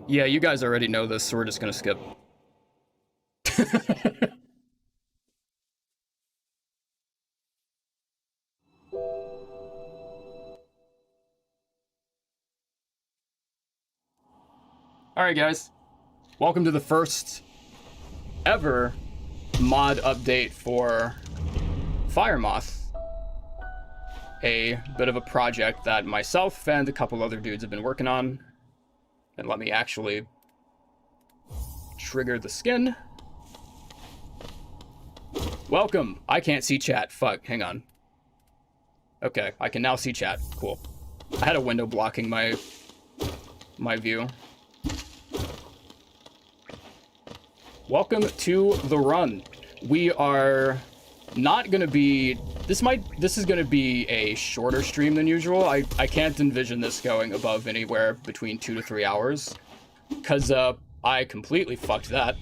Yeah, you guys already know this, so we're just gonna skip. Alright guys, welcome to the first ever mod update for Fyremoth. A bit of a project that myself and a couple other dudes have been working on. And let me actually trigger the skin. Welcome. I can't see chat. Fuck, hang on. Okay, I can now see chat. Cool. I had a window blocking my view. Welcome to the run. We are not gonna be... This is gonna be a shorter stream than usual. I can't envision this going above anywhere between 2 to 3 hours. Because, I completely fucked that.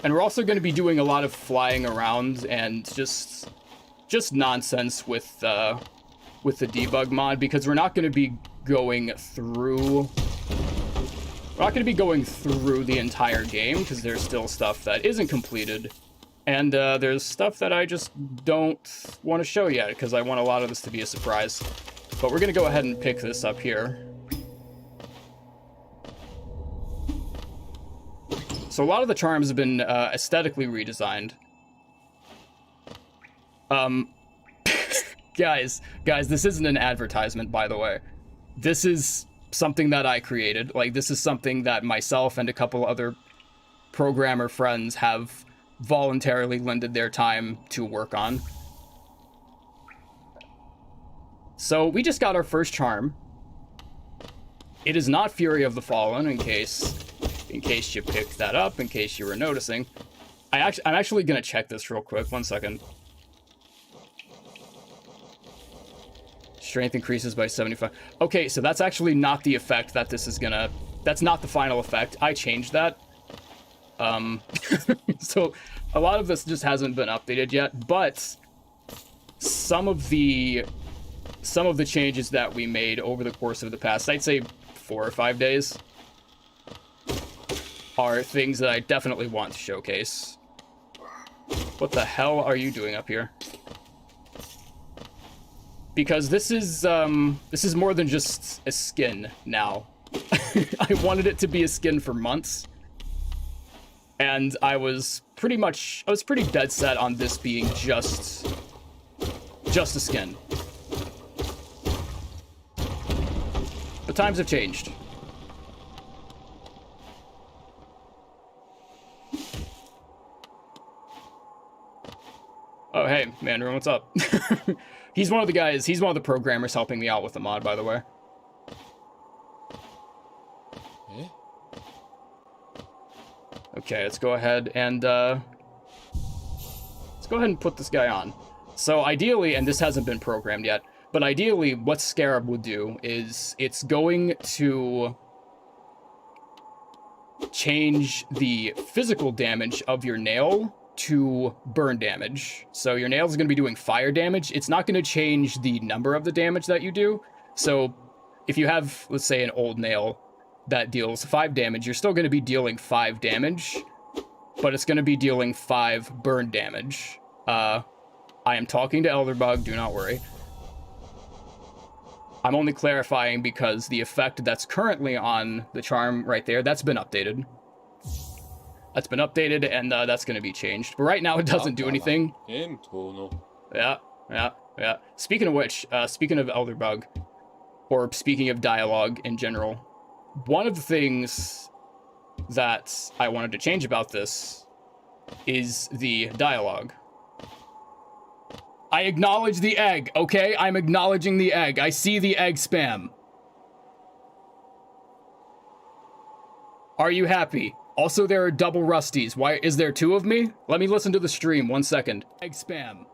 And we're also going to be doing a lot of flying around and just nonsense with the debug mod, because we're not going to be going through the entire game, because there's still stuff that isn't completed, and there's stuff that I just don't want to show yet, because I want a lot of this to be a surprise. But we're going to go ahead and pick this up here. So a lot of the charms have been aesthetically redesigned. Guys, this isn't an advertisement, by the way. This is something that I created. Like, this is something that myself and a couple other programmer friends have voluntarily lended their time to work on. So we just got our first charm. It is not Fury of the Fallen, in case you picked that up, in case you were noticing. I'm actually gonna check this real quick. 1 second. Strength increases by 75. Okay, so that's actually not the effect that this is gonna... That's not the final effect. I changed that. So a lot of this just hasn't been updated yet, but some of the changes that we made over the course of the past, I'd say 4 or 5 days, are things that I definitely want to showcase. What the hell are you doing up here? Because this is more than just a skin now. I wanted it to be a skin for months. And I was pretty dead set on this being just a skin. But times have changed. Oh, hey, Mandarin, what's up? He's one of the programmers helping me out with the mod, by the way. Eh? Okay, let's go ahead and put this guy on. So ideally, and this hasn't been programmed yet, but ideally what Scarab would do is it's going to change the physical damage of your nail to burn damage. So your nails are going to be doing fire damage. It's not going to change the number of the damage that you do. So if you have, let's say, an old nail that deals 5 damage, you're still going to be dealing 5 damage, but it's going to be dealing 5 burn damage. I am talking to Elderbug, do not worry. I'm only clarifying because the effect that's currently on the charm right there, that's been updated. That's been updated, and that's going to be changed. But right now, it doesn't do anything. Yeah. Speaking of which, speaking of Elderbug, or speaking of dialogue in general, one of the things that I wanted to change about this is the dialogue. I acknowledge the egg, okay? I'm acknowledging the egg. I see the egg spam. Are you happy? Also, there are double Rusties. Why is there 2 of me? Let me listen to the stream. 1 second. Egg spam.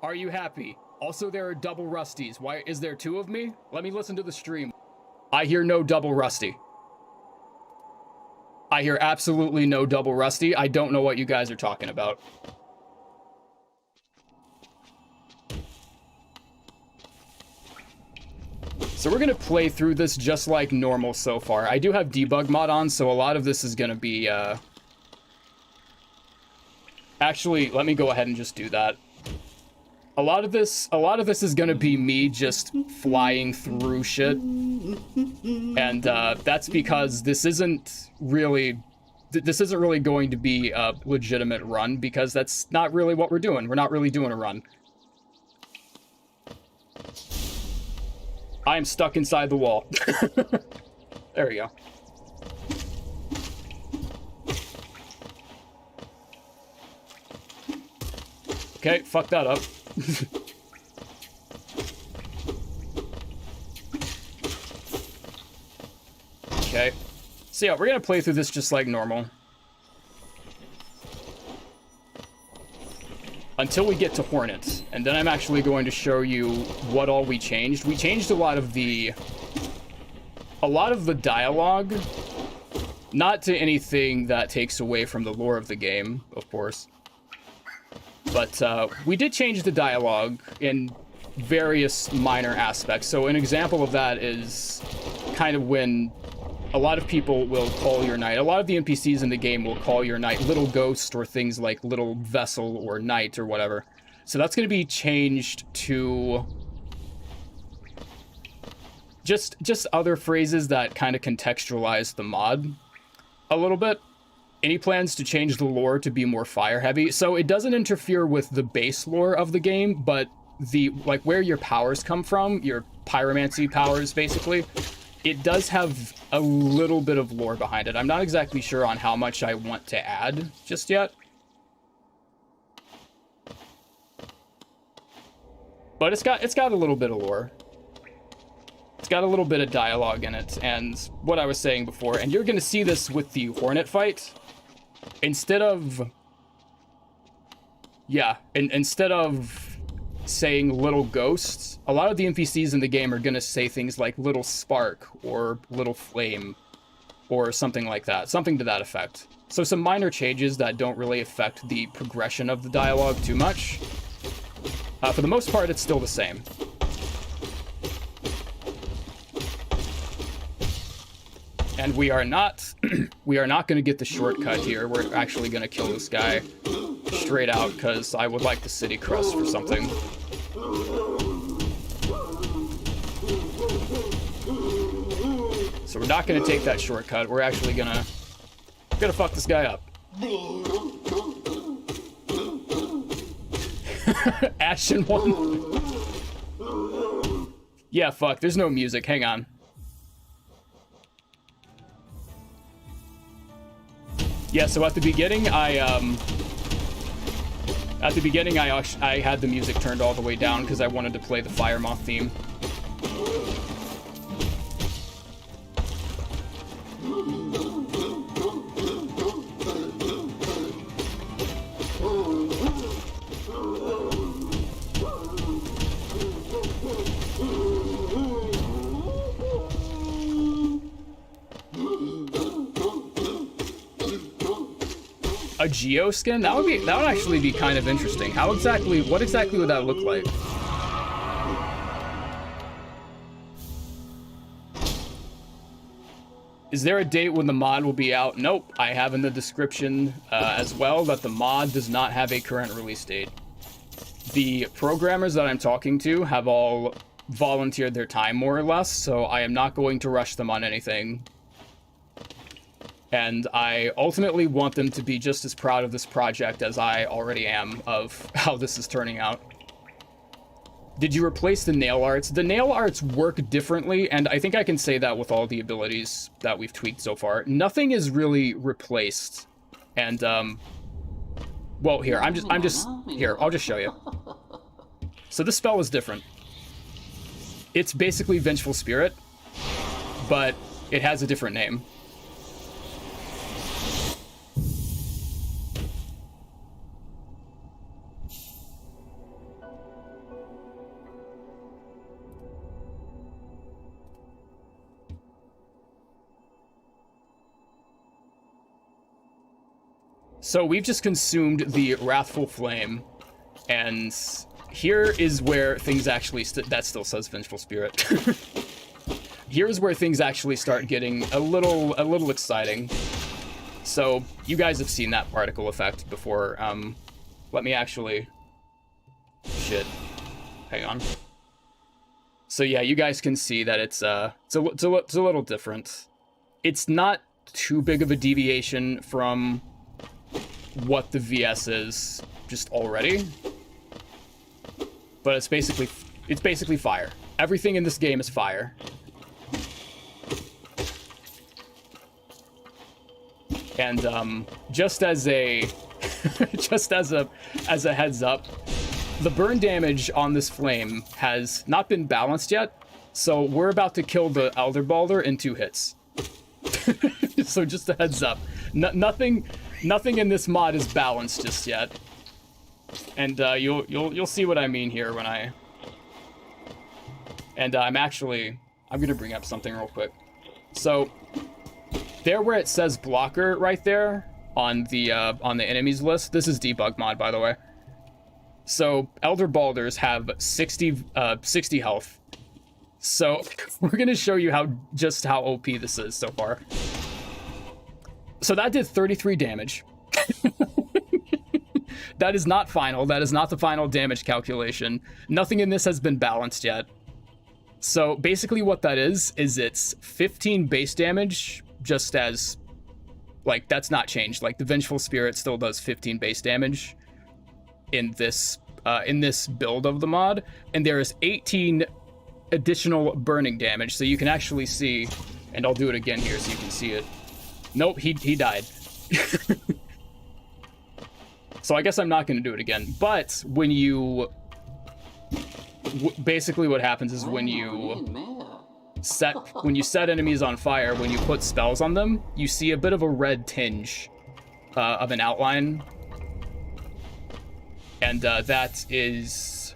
Are you happy? Also, there are double Rusties. Why is there 2 of me? Let me listen to the stream. I hear no double Rusty. I hear absolutely no double Rusty. I don't know what you guys are talking about. So we're gonna play through this just like normal so far. I do have debug mod on, so a lot of this is gonna be, Actually, let me go ahead and just do that. A lot of this is gonna be me just flying through shit. And, that's because this isn't really going to be a legitimate run, because that's not really what we're doing. We're not really doing a run. I am stuck inside the wall. There we go. Okay, fuck that up. Okay. So yeah, we're gonna play through this just like normal. Until we get to Hornets, and then I'm actually going to show you what all we changed. We changed a lot of the dialogue, not to anything that takes away from the lore of the game, of course. But we did change the dialogue in various minor aspects. So an example of that is kind of when a lot of people will call your knight. A lot of the NPCs in the game will call your knight Little Ghost or things like Little Vessel or Knight or whatever. So that's going to be changed to just other phrases that kind of contextualize the mod a little bit. Any plans to change the lore to be more fire heavy? So it doesn't interfere with the base lore of the game, but like where your powers come from, your pyromancy powers basically, it does have a little bit of lore behind it. I'm not exactly sure on how much I want to add just yet. But it's got a little bit of lore. It's got a little bit of dialogue in it, and what I was saying before, and you're gonna see this with the Hornet fight. Instead of saying Little Ghosts, a lot of the NPCs in the game are gonna say things like Little Spark or Little Flame or something like that, something to that effect. So some minor changes that don't really affect the progression of the dialogue too much. For the most part, it's still the same. And we are not going to get the shortcut here. We're actually going to kill this guy straight out because I would like the city crest for something. So we're not going to take that shortcut. We're actually going to fuck this guy up. Ashen one. Yeah, fuck. There's no music. Hang on. Yeah, so at the beginning, I had the music turned all the way down because I wanted to play the Fyremoth theme. A Geo skin? That would actually be kind of interesting. What exactly would that look like? Is there a date when the mod will be out? Nope. I have in the description as well that the mod does not have a current release date. The programmers that I'm talking to have all volunteered their time more or less, so I am not going to rush them on anything. And I ultimately want them to be just as proud of this project as I already am of how this is turning out. Did you replace the nail arts? The nail arts work differently, and I think I can say that with all the abilities that we've tweaked so far. Nothing is really replaced. And, well, here, I'll just show you. So this spell is different. It's basically Vengeful Spirit, but it has a different name. So we've just consumed the Wrathful Flame, and here is where things actually that still says Vengeful Spirit. here's where things actually start getting a little exciting. So you guys have seen that particle effect before. Let me actually... Shit. Hang on. So yeah, you guys can see that it's a little different. It's not too big of a deviation from what the VS is just already. But it's basically fire. Everything in this game is fire. And just as a heads up, the burn damage on this flame has not been balanced yet, so we're about to kill the Elder Balder in 2 hits. So just a heads up, nothing in this mod is balanced just yet, and you'll see what I mean here when I. And I'm gonna bring up something real quick. So there where it says blocker right there on the enemies list, this is debug mod, by the way. So Elder Balders have 60 health. So we're gonna show you how OP this is so far. So that did 33 damage. That is not final. That is not the final damage calculation. Nothing in this has been balanced yet. So basically what that is it's 15 base damage, just as, like, that's not changed. Like, the Vengeful Spirit still does 15 base damage in this build of the mod, and there is 18 additional burning damage, so you can actually see, and I'll do it again here so you can see it. Nope, he died. So I guess I'm not going to do it again, but when you... basically what happens is when you set enemies on fire, when you put spells on them, you see a bit of a red tinge of an outline. And that is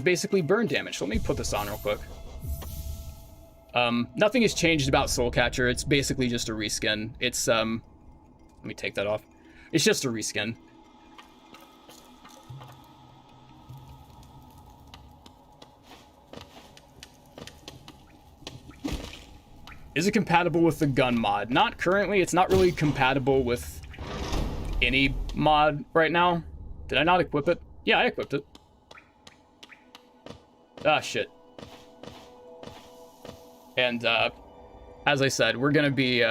basically burn damage. So let me put this on real quick. Nothing has changed about Soulcatcher. It's basically just a reskin. It's let me take that off. It's just a reskin. Is it compatible with the gun mod? Not currently. It's not really compatible with any mod right now. Did I not equip it? Yeah, I equipped it. Ah, shit. And as I said, we're gonna be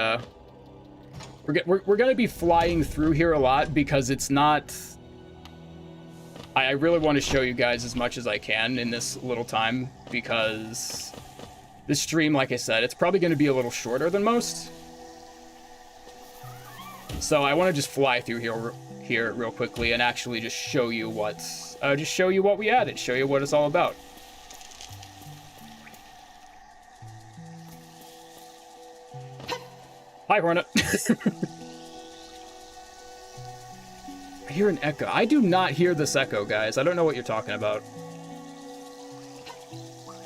we're gonna be flying through here a lot because it's not. I really want to show you guys as much as I can in this little time, because this stream, like I said, it's probably going to be a little shorter than most. So I want to just fly through here real quickly and actually just show you what we added, show you what it's all about. Hi, Hornet. I hear an echo. I do not hear this echo, guys. I don't know what you're talking about.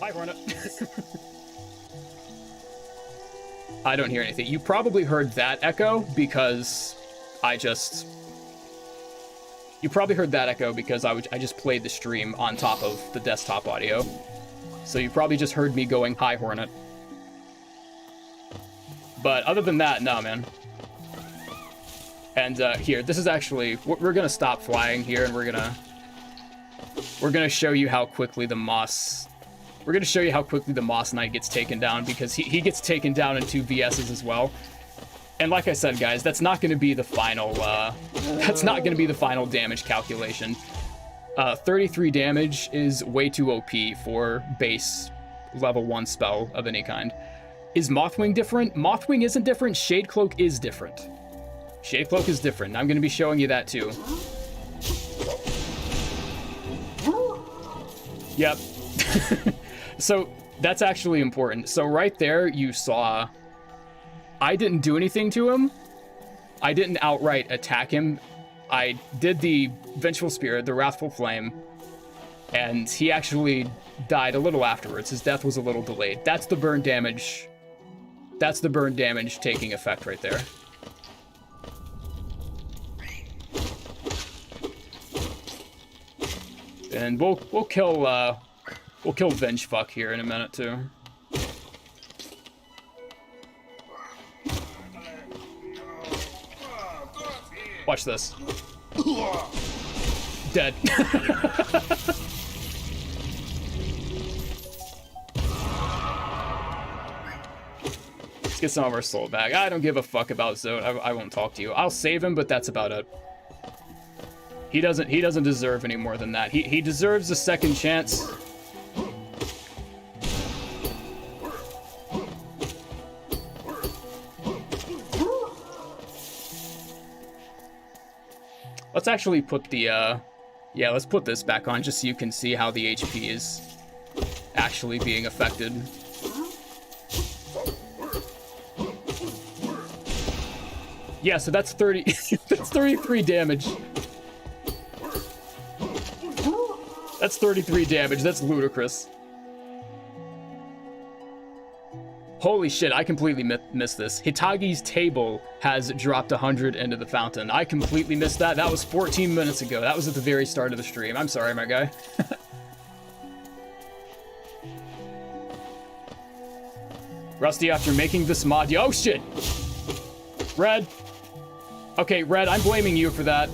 Hi, Hornet. I don't hear anything. You probably heard that echo because you probably heard that echo because I just played the stream on top of the desktop audio. So you probably just heard me going, hi, Hornet. But other than that, no, man. And here, this is actually, we're gonna stop flying here, and we're gonna show you how quickly the Moss Knight gets taken down, because he gets taken down in 2 VSs as well. And like I said, guys, that's not gonna be the final damage calculation. 33 damage is way too OP for base level 1 spell of any kind. Is Mothwing different? Mothwing isn't different. Shadecloak is different. Shadecloak is different. I'm going to be showing you that too. Yep. So that's actually important. So right there you saw I didn't do anything to him. I didn't outright attack him. I did the Vengeful Spirit, the Wrathful Flame, and he actually died a little afterwards. His death was a little delayed. That's the burn damage. That's the burn damage taking effect right there. And we'll kill Vengefuck here in a minute too. Watch this. Dead. Let's get some of our soul back. I don't give a fuck about Zode. I won't talk to you. I'll save him, but that's about it. He doesn't deserve any more than that. He deserves a second chance. Let's actually put the yeah, let's put this back on just so you can see how the HP is actually being affected. Yeah, so that's 30 that's 33 damage. That's 33 damage. That's ludicrous. Holy shit, I completely missed this. Hitagi's table has dropped 100 into the fountain. I completely missed that. That was 14 minutes ago. That was at the very start of the stream. I'm sorry, my guy. Rusty, after making this mod... Oh, shit! Red. Okay, Red, I'm blaming you for that.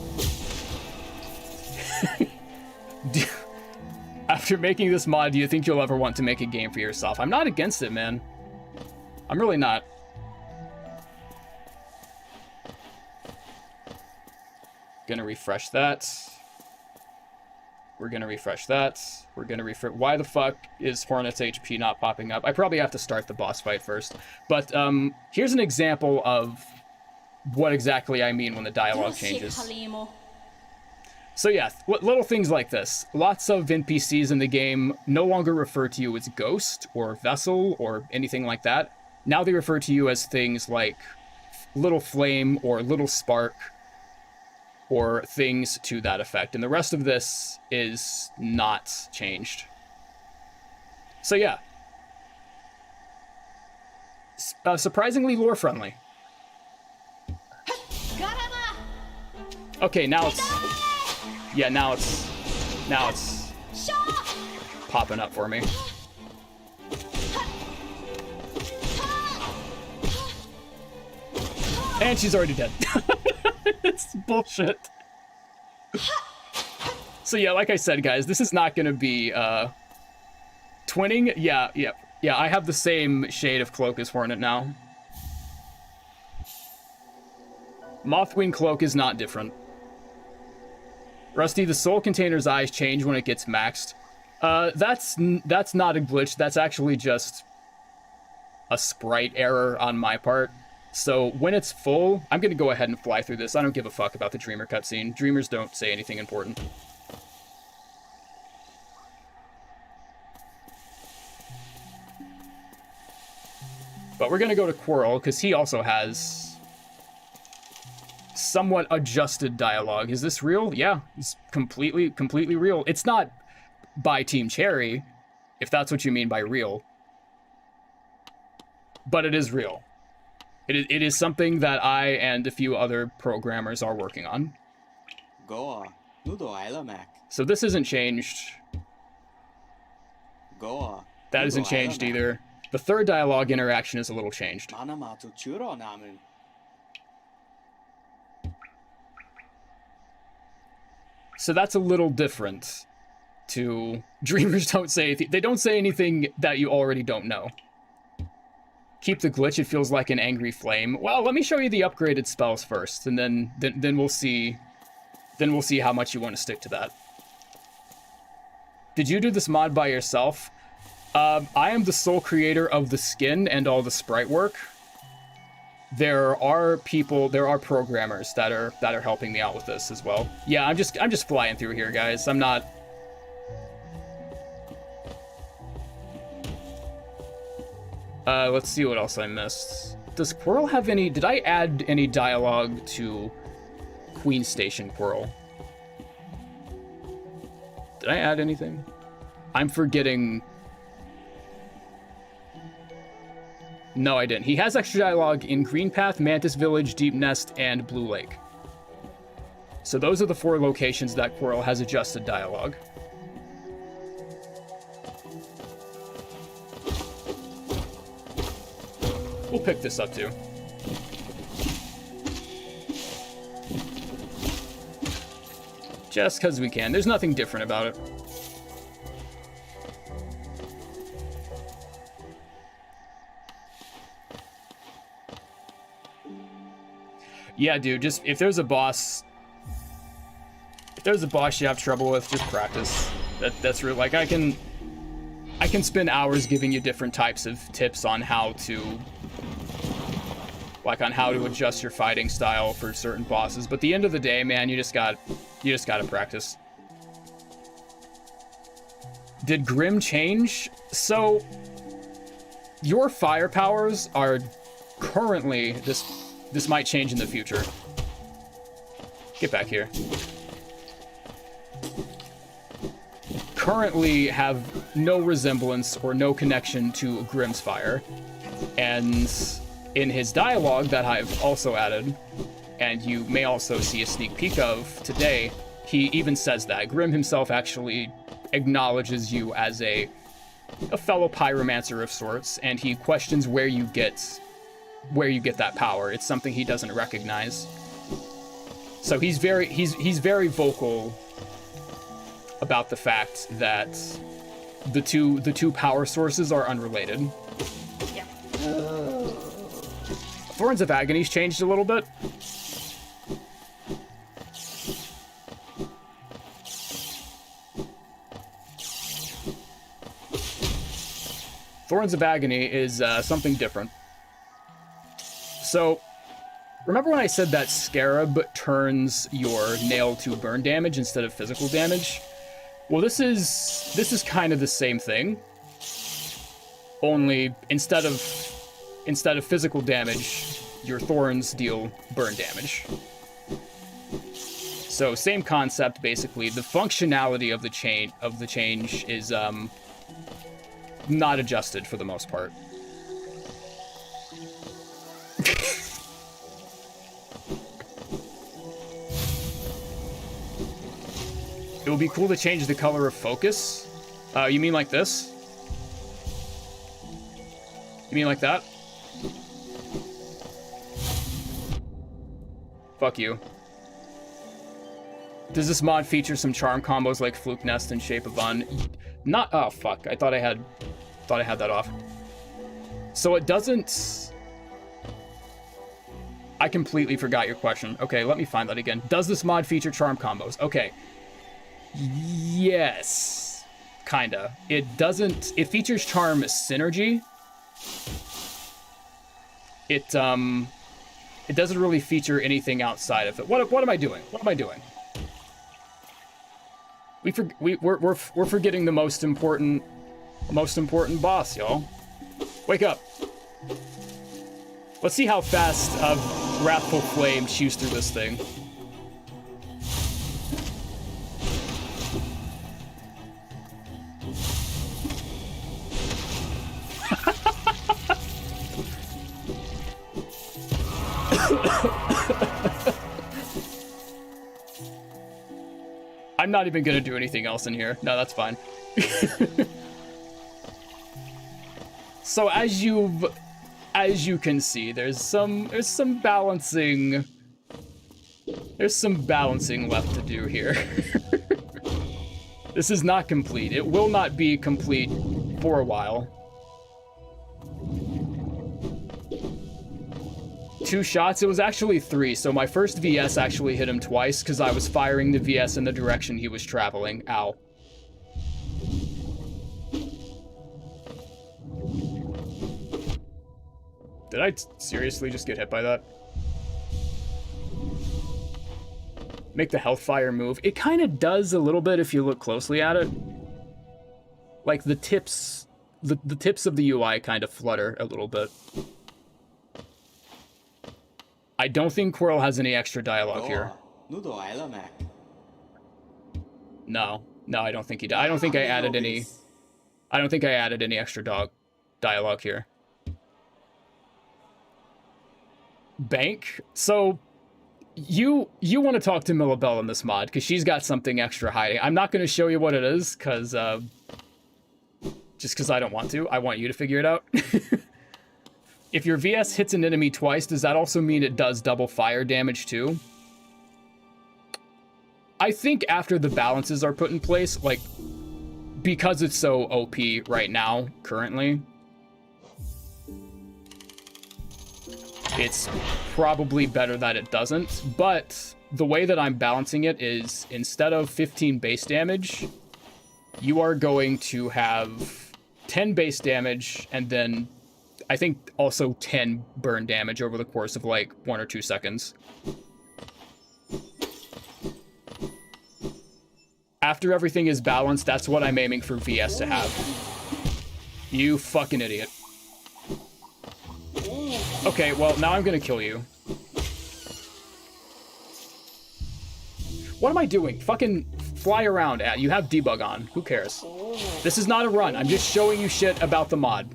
After making this mod, do you think you'll ever want to make a game for yourself? I'm not against it, man. I'm really not. Gonna refresh that. We're gonna refresh that. We're gonna refresh. Why the fuck is Hornet's HP not popping up? I probably have to start the boss fight first. But here's an example of what exactly I mean when the dialogue changes. So yeah, little things like this. Lots of NPCs in the game no longer refer to you as Ghost or Vessel or anything like that. Now they refer to you as things like Little Flame or Little Spark or things to that effect. And the rest of this is not changed. So yeah. Surprisingly lore-friendly. Okay, now it's... Yeah, now it's popping up for me. And she's already dead. It's bullshit. So yeah, like I said, guys, this is not gonna be twinning. Yeah, I have the same shade of cloak as Hornet now. Mothwing cloak is not different. Rusty, the soul container's eyes change when it gets maxed. That's not a glitch. That's actually just a sprite error on my part. So when it's full, I'm going to go ahead and fly through this. I don't give a fuck about the Dreamer cutscene. Dreamers don't say anything important. But we're going to go to Quirrell, because he also has somewhat adjusted dialogue. Is this real? Yeah, it's completely real. It's not by Team Cherry, if that's what you mean by real. But it is real. It is something that I and a few other programmers are working on. So this isn't changed. That isn't changed either. The third dialogue interaction is a little changed. So that's a little different to Dreamers don't say anything. They don't say anything that you already don't know. Keep the glitch, it feels like an angry flame. Well, let me show you the upgraded spells first, and then we'll see how much you want to stick to that. Did you do this mod by yourself? I am the sole creator of the skin and all the sprite work. There are programmers that are helping me out with this as well. Yeah, I'm just flying through here, guys. I'm not. Let's see what else I missed. Does Quirrell have any... Did I add any dialogue to Queen Station Quirrell? Did I add anything? I'm forgetting... No, I didn't. He has extra dialogue in Green Path, Mantis Village, Deep Nest, and Blue Lake. So those are the 4 locations that Quirrell has adjusted dialogue. We'll pick this up too. Just because we can. There's nothing different about it. Yeah, dude, just if there's a boss you have trouble with, just practice. That's real. Like I can spend hours giving you different types of tips on how to adjust your fighting style for certain bosses, but at the end of the day, man, you just gotta practice. Did Grimm change? So your fire powers are currently this might change in the future. Get back here. Currently have no resemblance or no connection to Grimm's fire. And in his dialogue that I've also added, and you may also see a sneak peek of today, he even says that. Grimm himself actually acknowledges you as a fellow pyromancer of sorts, and he questions where you get that power. It's something he doesn't recognize. So he's very vocal about the fact that the two power sources are unrelated. Yeah. Thorns of Agony's changed a little bit. Thorns of Agony is something different. So, remember when I said that Scarab turns your nail to burn damage instead of physical damage? Well, this is kind of the same thing. Only instead of physical damage, your thorns deal burn damage. So same concept basically. The functionality of the change is not adjusted for the most part. It would be cool to change the color of focus. You mean like this? You mean like that? Fuck you. Does this mod feature some charm combos like Fluke Nest and Shape of Un? Not. Oh fuck! I thought I had that off. So it doesn't. I completely forgot your question. Okay, let me find that again. Does this mod feature charm combos? Okay. Yes, kinda. It doesn't. It features charm synergy. It doesn't really feature anything outside of it. What am I doing? What am I doing? We're forgetting the most important boss, y'all. Wake up. Let's see how fast Wrathful Flame shoots through this thing. I'm not even gonna do anything else in here. No, that's fine. So as you can see, there's some balancing. There's some balancing left to do here. This is not complete. It will not be complete for a while. 2 shots? It was actually 3, so my first VS actually hit him twice because I was firing the VS in the direction he was traveling. Ow. Did I seriously just get hit by that? Make the Healthfire move. It kind of does a little bit if you look closely at it. Like the tips of the UI kind of flutter a little bit. I don't think Quirrell has any extra dialogue here. No, I don't think he does. I don't think I added any extra dialogue here. Bank. So you want to talk to Millabelle in this mod because she's got something extra hiding. I'm not going to show you what it is because just because I don't want to. I want you to figure it out. If your VS hits an enemy twice, does that also mean it does double fire damage too? I think after the balances are put in place, like, because it's so OP right now, currently, it's probably better that it doesn't. But the way that I'm balancing it is, instead of 15 base damage, you are going to have 10 base damage, and then I think also 10 burn damage over the course of like 1 or 2 seconds. After everything is balanced, that's what I'm aiming for VS to have. You fucking idiot. Okay, well, now I'm gonna kill you. What am I doing? Fucking fly around. You have debug on. Who cares? This is not a run. I'm just showing you shit about the mod.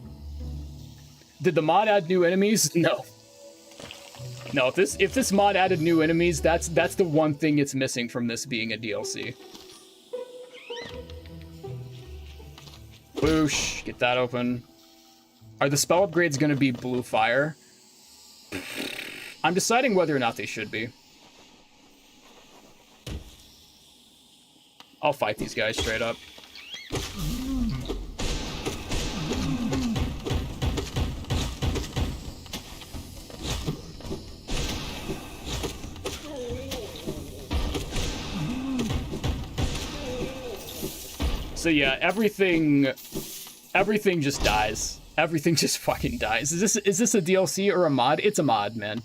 Did the mod add new enemies? No. No, if this mod added new enemies, that's the one thing it's missing from this being a DLC. Boosh, get that open. Are the spell upgrades going to be blue fire? I'm deciding whether or not they should be. I'll fight these guys straight up. So yeah, everything just dies. Everything just fucking dies. Is this a DLC or a mod? It's a mod, man.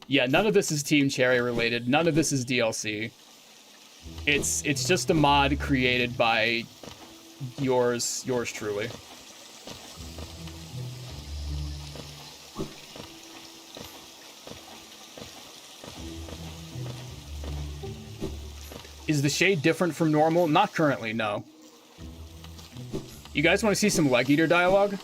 Yeah, none of this is Team Cherry related. None of this is DLC. It's just a mod created by yours truly. Is the shade different from normal? Not currently, no. You guys want to see some leg eater dialogue?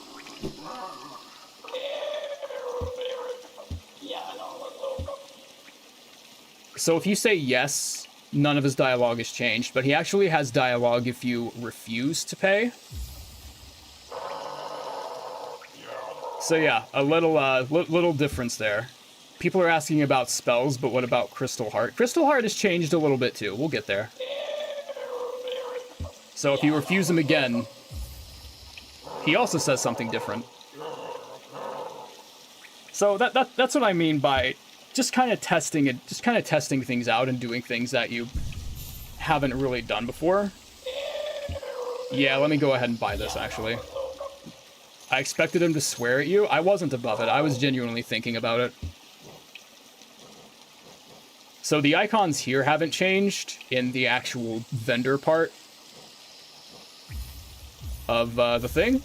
So if you say yes, none of his dialogue has changed, but he actually has dialogue if you refuse to pay. So yeah, a little difference there. People are asking about spells, but what about Crystal Heart? Crystal Heart has changed a little bit too. We'll get there. So if you refuse him again, he also says something different. So that's what I mean by just kind of testing it, just kind of testing things out and doing things that you haven't really done before. Yeah, let me go ahead and buy this, actually. I expected him to swear at you. I wasn't above it. I was genuinely thinking about it. So the icons here haven't changed in the actual vendor part of the thing.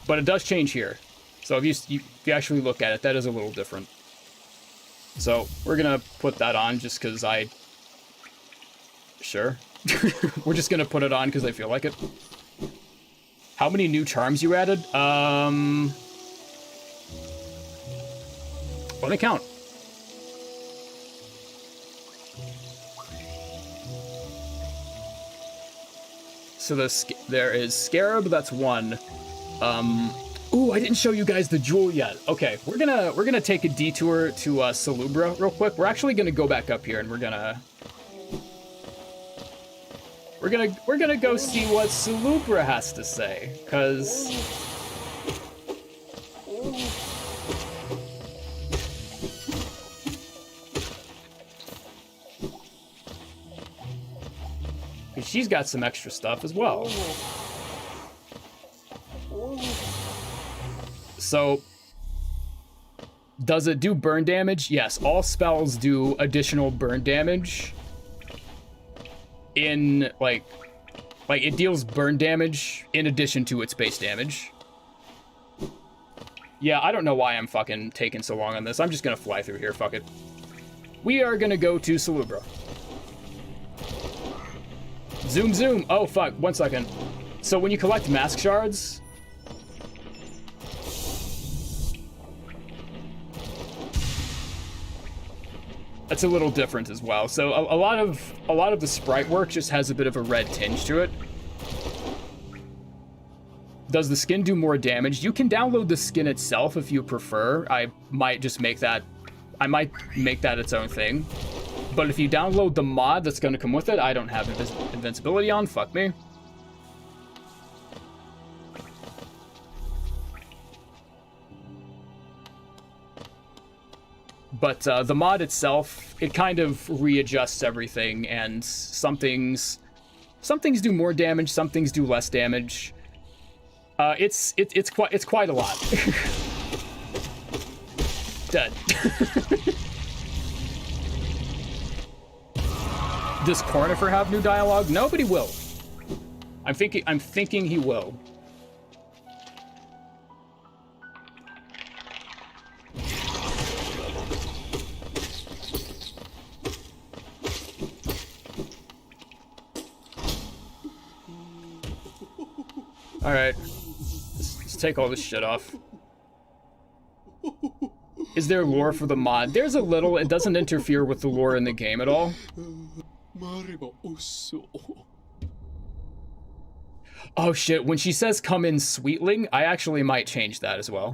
But it does change here. So if you actually look at it, that is a little different. So we're going to put that on just because Sure. We're just going to put it on because I feel like it. How many new charms you added? Let me count. So there is Scarab, that's 1. Ooh, I didn't show you guys the jewel yet. Okay, we're gonna take a detour to Salubra real quick. We're actually gonna go back up here and we're gonna go see what Salubra has to say, cause she's got some extra stuff as well. So, does it do burn damage? Yes, all spells do additional burn damage. In, like it deals burn damage in addition to its base damage. Yeah, I don't know why I'm fucking taking so long on this. I'm just gonna fly through here, fuck it. We are gonna go to Salubra. Zoom, zoom. Oh, fuck. 1 second. So when you collect mask shards, that's a little different as well. So a lot of the sprite work just has a bit of a red tinge to it. Does the skin do more damage? You can download the skin itself if you prefer. I might just make that I might make that its own thing. But if you download the mod that's going to come with it, I don't have invincibility on. Fuck me. But the mod itself, it kind of readjusts everything, and some things do more damage, some things do less damage. It's quite a lot. Dead. Does Cornifer have new dialogue? Nobody will. I'm thinking he will. All right, let's take all this shit off. Is there lore for the mod? There's a little. It doesn't interfere with the lore in the game at all. Oh shit, when she says come in sweetling, I actually might change that as well.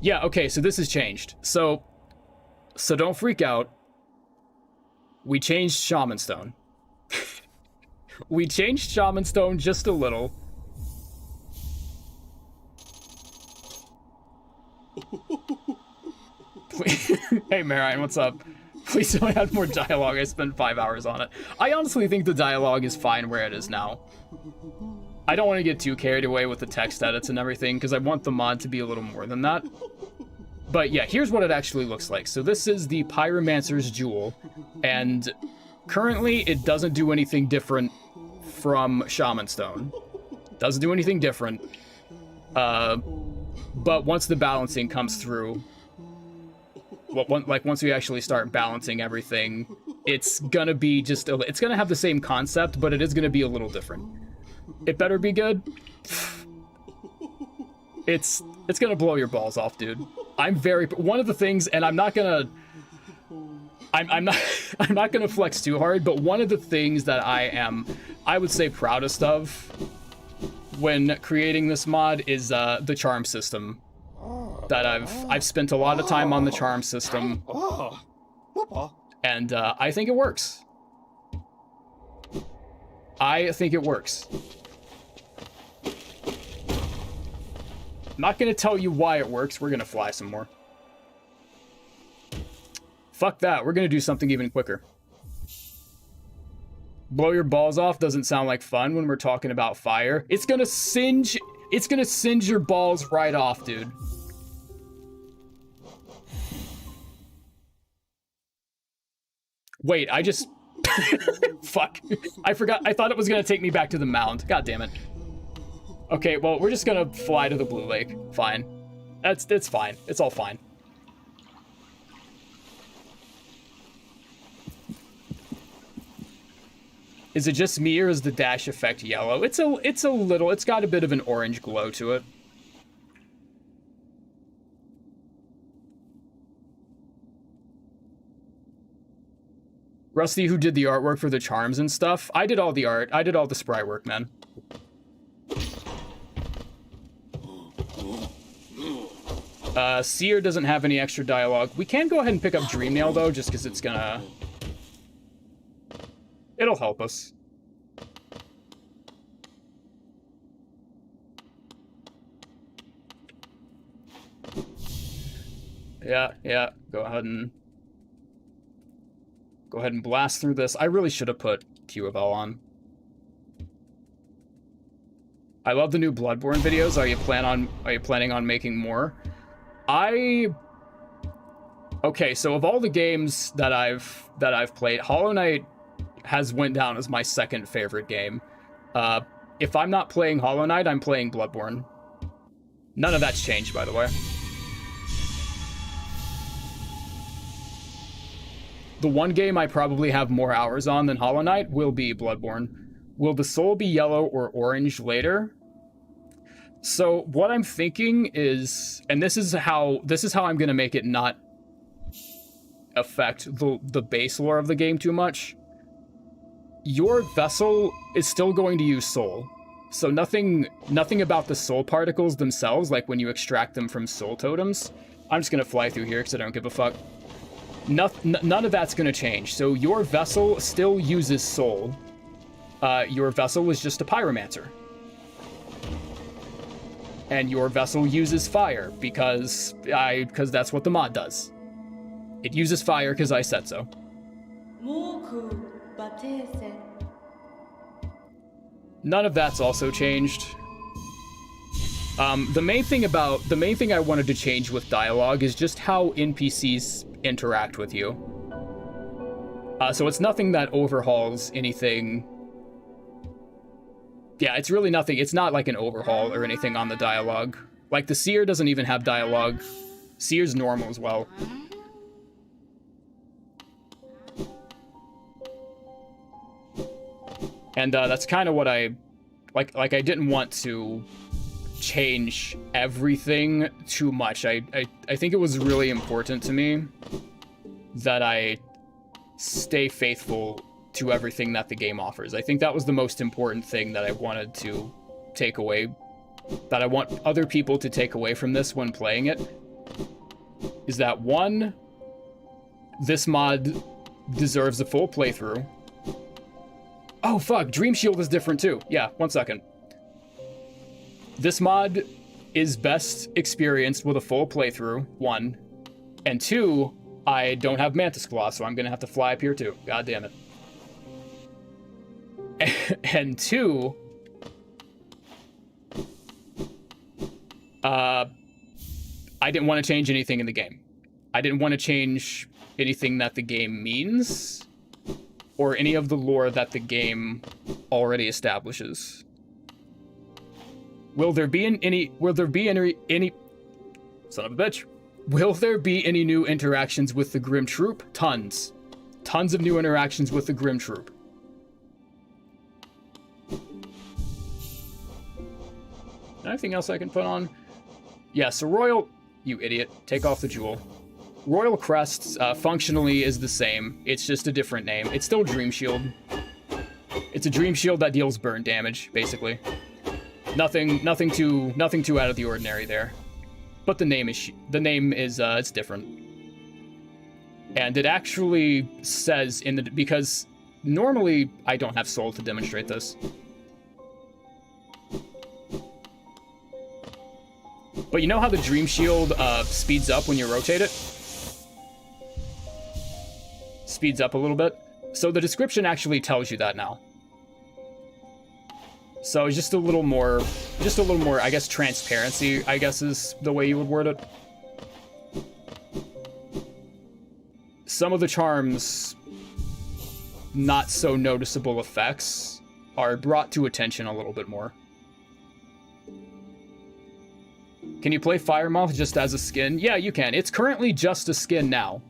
Yeah, okay, so this has changed. So don't freak out. We changed Shaman Stone. We changed Shaman Stone just a little. Hey, Marion, what's up? Please don't add more dialogue. I spent 5 hours on it. I honestly think the dialogue is fine where it is now. I don't want to get too carried away with the text edits and everything, because I want the mod to be a little more than that. But yeah, here's what it actually looks like. So this is the Pyromancer's Jewel, and currently it doesn't do anything different from Shaman Stone. Doesn't do anything different. But once the balancing comes through, once we actually start balancing everything, it's gonna be it's gonna have the same concept, but it is gonna be a little different. It better be good. It's gonna blow your balls off, dude. One of the things, and I'm not gonna flex too hard, but one of the things that I would say proudest of when creating this mod is the charm system. That I've spent a lot of time on the charm system, and I think it works. I think it works. I'm not gonna tell you why it works. We're gonna fly some more. Fuck that. We're gonna do something even quicker. Blow your balls off doesn't sound like fun when we're talking about fire. It's gonna singe your balls right off, dude. Wait, I just... Fuck. I forgot. I thought it was gonna take me back to the mound. God damn it. Okay, well, we're just gonna fly to the Blue Lake. Fine. It's fine. It's all fine. Is it just me, or is the dash effect yellow? It's a little... It's got a bit of an orange glow to it. Rusty, who did the artwork for the charms and stuff, I did all the art. I did all the sprite work, man. Seer doesn't have any extra dialogue. We can go ahead and pick up Dreamnail, though, just because it's gonna... It'll help us. Yeah. Go ahead and blast through this. I really should have put Q of L on. I love the new Bloodborne videos. Are you planning on making more? Okay, so of all the games that I've played, Hollow Knight has went down as my second favorite game. If I'm not playing Hollow Knight, I'm playing Bloodborne. None of that's changed, by the way. The one game I probably have more hours on than Hollow Knight will be Bloodborne. Will the soul be yellow or orange later? So what I'm thinking is, and this is how I'm gonna make it not affect the base lore of the game too much. Your vessel is still going to use soul. So nothing about the soul particles themselves, like when you extract them from soul totems. I'm just gonna fly through here because I don't give a fuck. None of that's gonna change. So your vessel still uses soul. Your vessel is just a pyromancer. And your vessel uses fire because that's what the mod does. It uses fire because I said so. None of that's also changed. The main thing I wanted to change with dialogue is just how NPCs interact with you. So it's nothing that overhauls anything. Yeah, it's really nothing. It's not like an overhaul or anything on the dialogue. Like, the seer doesn't even have dialogue. Seer's normal as well. And that's kind of what I... Like, I didn't want to change everything too much. I think it was really important to me that I stay faithful to everything that the game offers. I think that was the most important thing that I wanted to take away, that I want other people to take away from this when playing it, is that, one, this mod deserves a full playthrough. Oh fuck, Dream Shield is different too. Yeah, 1 second. This mod is best experienced with a full playthrough, 1. And 2, I don't have Mantis Claw, so I'm gonna have to fly up here too. God damn it. And 2, I didn't want to change anything in the game. I didn't want to change anything that the game means, or any of the lore that the game already establishes. Will there be any son of a bitch? Will there be any new interactions with the Grimm troop? Tons of new interactions with the Grimm troop. Anything else I can put on? Yeah, so Royal... You idiot. Take off the jewel. Royal Crests, functionally is the same. It's just a different name. It's still Dream Shield. It's a Dream Shield that deals burn damage, basically. Nothing too out of the ordinary there. But the name is it's different. And it actually says in the... Because normally I don't have soul to demonstrate this. But you know how the Dream Shield speeds up when you rotate it? Speeds up a little bit. So the description actually tells you that now. So just a little more, I guess, transparency, I guess, is the way you would word it. Some of the charms' not so noticeable effects are brought to attention a little bit more. Can you play Fyremoth just as a skin? Yeah, you can. It's currently just a skin now.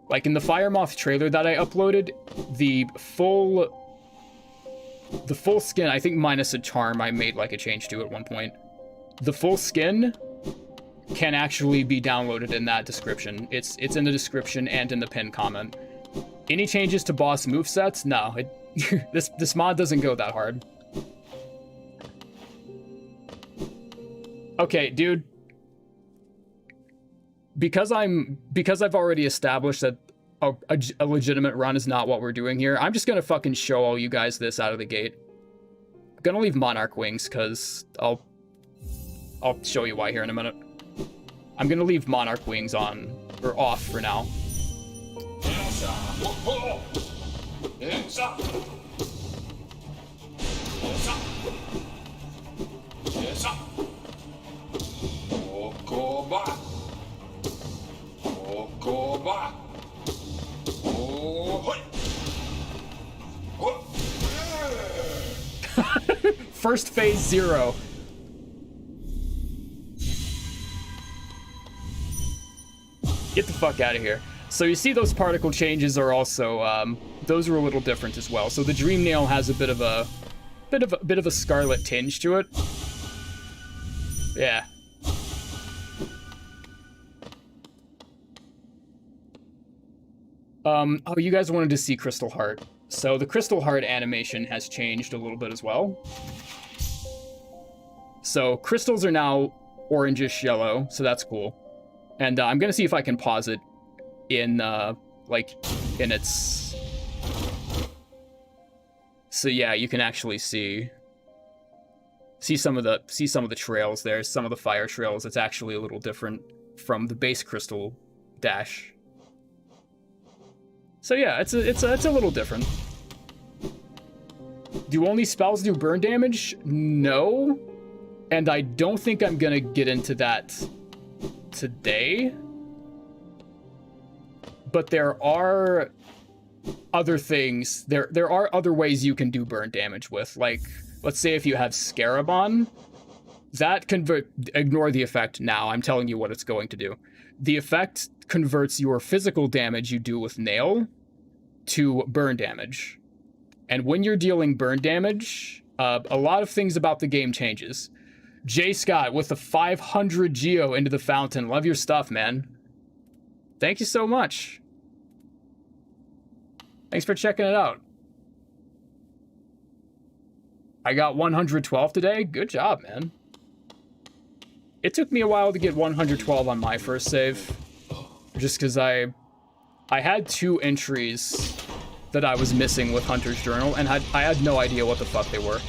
Like in the Fyremoth trailer that I uploaded, the full skin, I think minus a charm I made like a change to at one point. The full skin can actually be downloaded in that description. It's in the description and in the pinned comment. Any changes to boss movesets? No, this mod doesn't go that hard. Okay, dude. Because I've already established that a legitimate run is not what we're doing here, I'm just gonna fucking show all you guys this out of the gate. I'm gonna leave Monarch Wings, because I'll show you why here in a minute. I'm gonna leave Monarch Wings on, or off for now. First phase 0. Get the fuck out of here. So you see those particle changes are also, those are a little different as well. So the Dream Nail has a bit of a scarlet tinge to it. Yeah. Oh, you guys wanted to see Crystal Heart. So the Crystal Heart animation has changed a little bit as well. So crystals are now orangish yellow, so that's cool. And I'm gonna see if I can pause it in like in its. So yeah, you can actually see some of the trails there, some of the fire trails. It's actually a little different from the base crystal dash. So yeah, it's a little different. Do only spells do burn damage? No. And I don't think I'm gonna get into that today. But there are other things. There are other ways you can do burn damage with. Like, let's say if you have Scarab, that ignore the effect now. I'm telling you what it's going to do. The effect converts your physical damage you do with nail to burn damage. And when you're dealing burn damage, a lot of things about the game changes. J. Scott with the 500 Geo into the fountain. Love your stuff, man. Thank you so much. Thanks for checking it out. I got 112 today. Good job, man. It took me a while to get 112 on my first save. Just because I had 2 entries that I was missing with Hunter's Journal, and I had no idea what the fuck they were.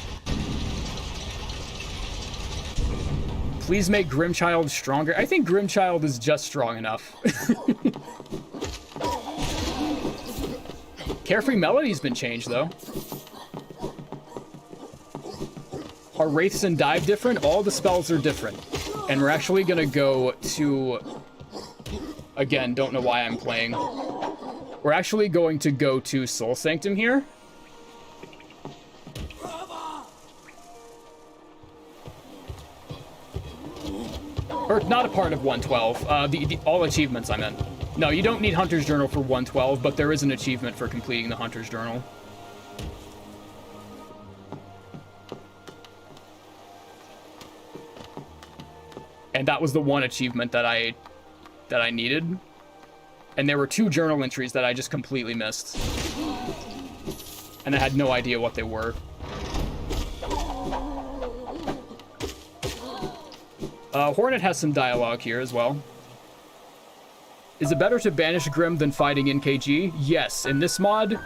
Please make Grimchild stronger. I think Grimchild is just strong enough. Carefree Melody's been changed, though. Are Wraiths and Dive different? All the spells are different. And we're actually gonna go to... Again, don't know why I'm playing. We're actually going to go to Soul Sanctum here. Or not a part of 112. The all achievements, I meant. No, you don't need Hunter's Journal for 112, but there is an achievement for completing the Hunter's Journal. And that was the one achievement that I needed. And there were 2 journal entries that I just completely missed. And I had no idea what they were. Hornet has some dialogue here as well. Is it better to banish Grimm than fighting NKG? Yes, in this mod,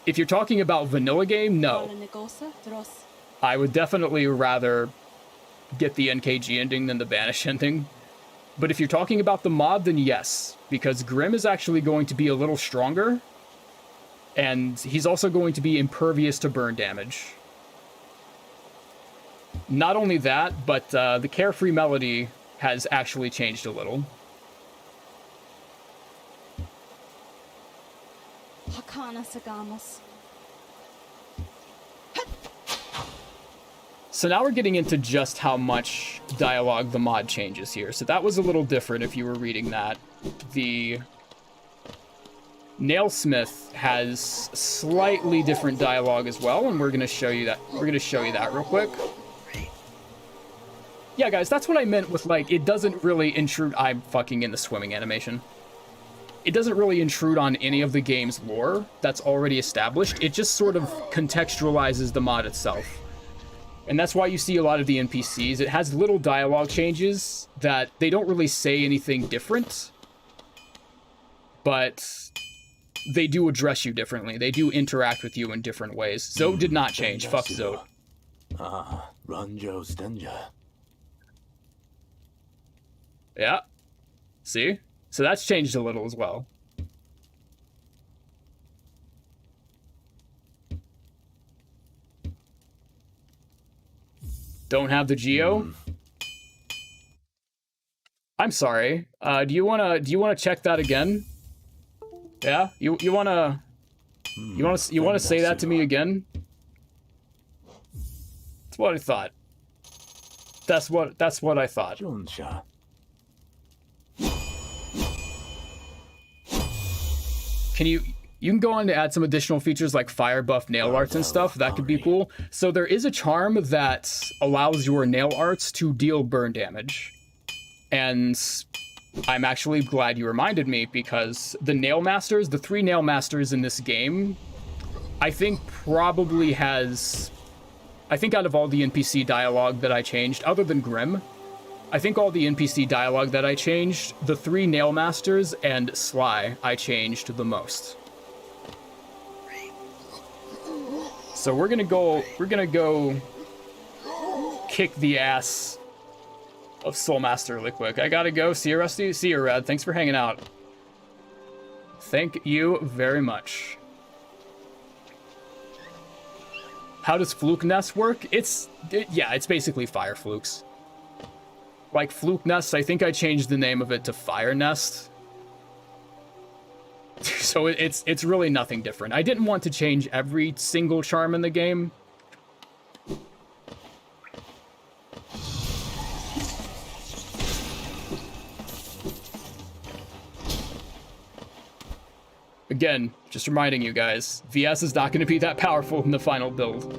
if you're talking about vanilla game, no. I would definitely rather get the NKG ending than the banish ending. But if you're talking about the mod, then yes, because Grimm is actually going to be a little stronger, and he's also going to be impervious to burn damage. Not only that, but the Carefree Melody has actually changed a little. So now we're getting into just how much dialogue the mod changes here. So that was a little different if you were reading that. The Nailsmith has slightly different dialogue as well, and we're going to show you that. We're going to show you that real quick. Yeah, guys, that's what I meant with, like, it doesn't really intrude... I'm fucking in the swimming animation. It doesn't really intrude on any of the game's lore that's already established. It just sort of contextualizes the mod itself. And that's why you see a lot of the NPCs. It has little dialogue changes that they don't really say anything different, but they do address you differently. They do interact with you in different ways. Zote did not change. Fuck Zote. Yeah. See? So that's changed a little as well. Don't have the Geo? I'm sorry. Do you wanna check that again? Yeah? You wanna say that to me again? That's what I thought. That's what I thought. Can you can go on to add some additional features like fire buff nail arts and stuff. That could be cool. So there is a charm that allows your nail arts to deal burn damage. And I'm actually glad you reminded me, because the nail masters, the 3 nail masters in this game, I think probably has I think out of all the NPC dialogue that I changed, other than Grimm, I think all the NPC dialogue that I changed, the 3 Nail Masters and Sly, I changed the most. So we're gonna go kick the ass of Soulmaster really quick. I gotta go. See you, Rusty. See you, Red. Thanks for hanging out. Thank you very much. How does Fluke Nest work? Yeah, it's basically Fire Flukes. Like Fluke Nest, I think I changed the name of it to Fire Nest. So it's really nothing different. I didn't want to change every single charm in the game. Again, just reminding you guys, VS is not going to be that powerful in the final build.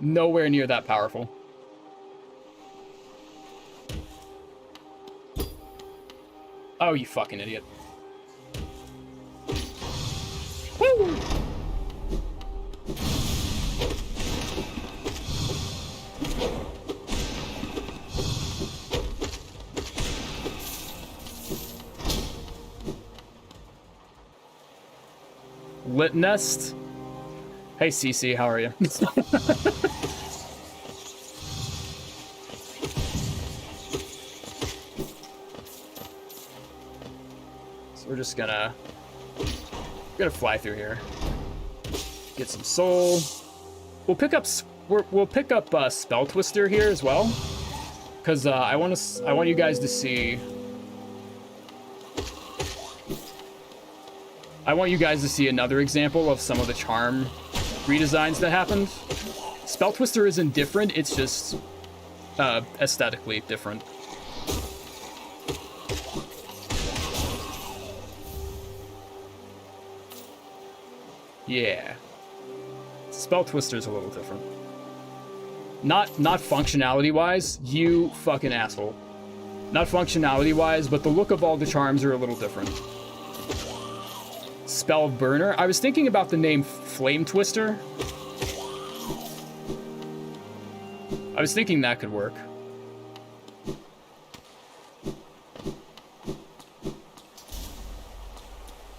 Nowhere near that powerful. Oh, you fucking idiot. Woo! Lit Nest. Hey, CC, how are you? So we're just gonna fly through here. Get some soul. We'll pick up Spell Twister here as well, because I want you guys to see. I want you guys to see another example of some of the charm redesigns that happened. Spell Twister isn't different, it's just aesthetically different. Yeah. Spell Twister's a little different. Not functionality-wise, you fucking asshole. Not functionality-wise, but the look of all the charms are a little different. Spell Burner. I was thinking about the name Flame Twister. I was thinking that could work.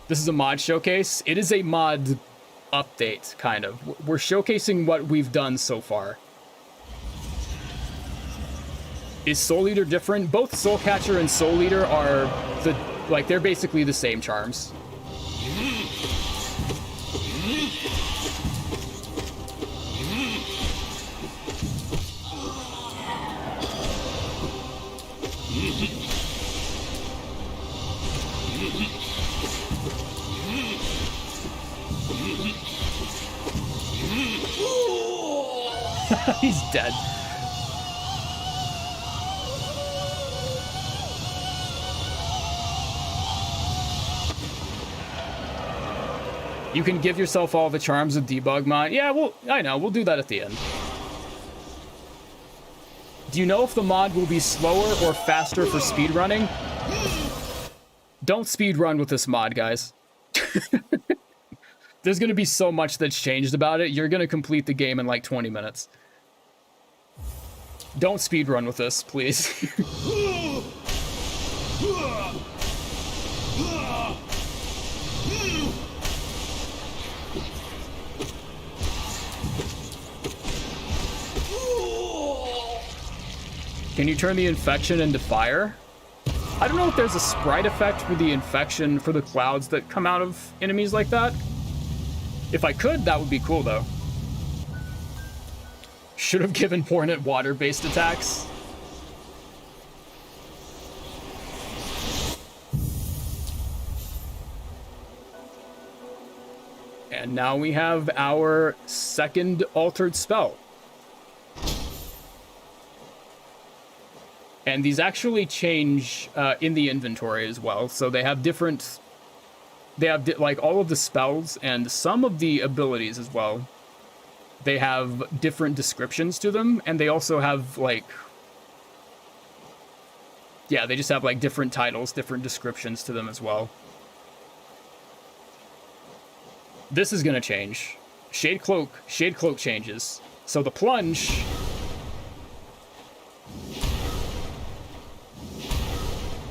This is a mod showcase. It is a mod update, kind of. We're showcasing what we've done so far. Is Soul Eater different? Both Soul Catcher and Soul Eater are they're basically the same charms. He's dead. You can give yourself all the charms of debug mod. Yeah, well, I know. We'll do that at the end. Do you know if the mod will be slower or faster for speedrunning? Don't speedrun with this mod, guys. There's going to be so much that's changed about it. You're going to complete the game in like 20 minutes. Don't speedrun with this, please. Can you turn the infection into fire? I don't know if there's a sprite effect for the infection for the clouds that come out of enemies like that. If I could, that would be cool, though. Should have given Hornet water-based attacks. And now we have our second altered spell. And these actually change in the inventory as well. So they have different... They have, like, all of the spells and some of the abilities as well. They have different descriptions to them. And they also have, like... Yeah, they just have, like, different titles, different descriptions to them as well. This is going to change. Shade Cloak changes. So the plunge...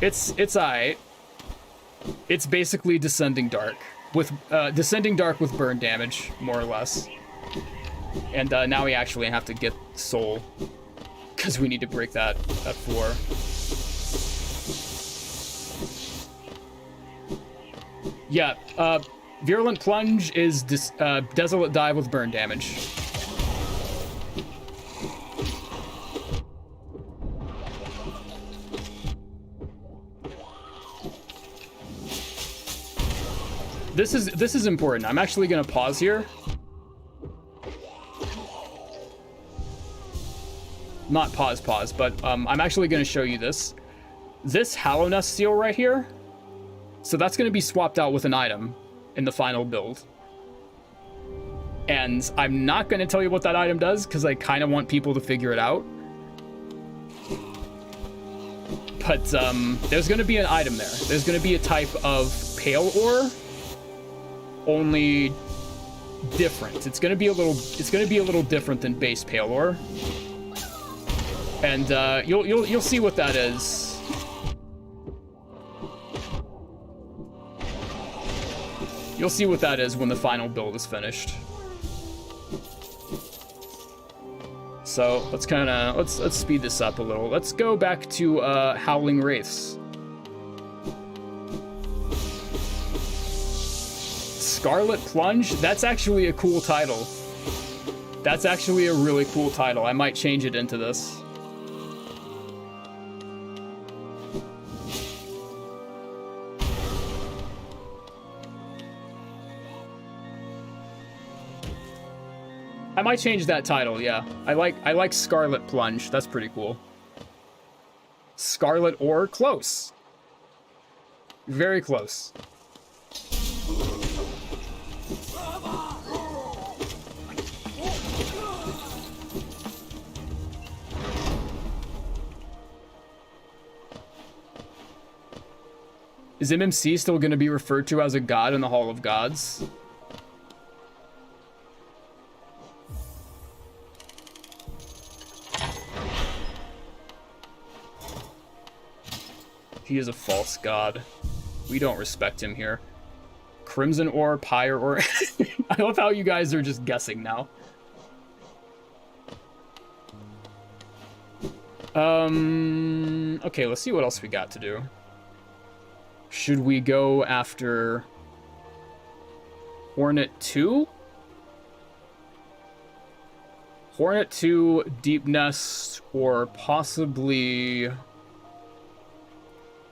It's alright. It's basically Descending Dark. With Descending Dark with burn damage, more or less. And now we actually have to get Soul. Because we need to break that 4. Yeah, Virulent Plunge is Desolate Dive with burn damage. This is important. I'm actually gonna pause here. Not pause, but I'm actually gonna show you this. This Hallow Nest seal right here. So that's gonna be swapped out with an item in the final build. And I'm not gonna tell you what that item does because I kind of want people to figure it out. But there's gonna be an item there. There's gonna be a type of pale ore. Only different. It's gonna be a little different than base pale ore. And you'll see what that is. You'll see what that is when the final build is finished. So let's speed this up a little. Let's go back to Howling Wraiths. Scarlet Plunge? That's actually a cool title. That's actually a really cool title. I might change it into this. I might change that title, yeah. I like Scarlet Plunge. That's pretty cool. Scarlet Ore? Close. Very close. Is MMC still going to be referred to as a god in the Hall of Gods? He is a false god. We don't respect him here. Crimson Ore, Pyre Ore. I love how you guys are just guessing now. Okay, let's see what else we got to do. Should we go after Hornet 2? Hornet 2, Deep Nest, or possibly...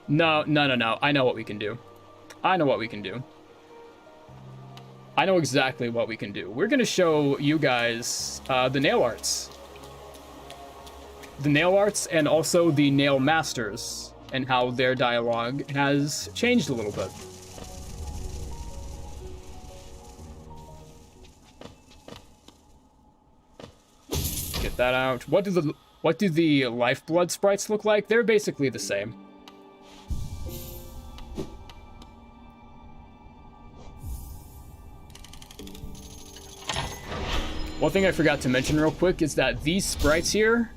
No. I know what we can do. I know exactly what we can do. We're going to show you guys the nail arts. The nail arts and also the nail masters and how their dialogue has changed a little bit. Get that out. What do the Lifeblood sprites look like? They're basically the same. One thing I forgot to mention real quick is that these sprites here,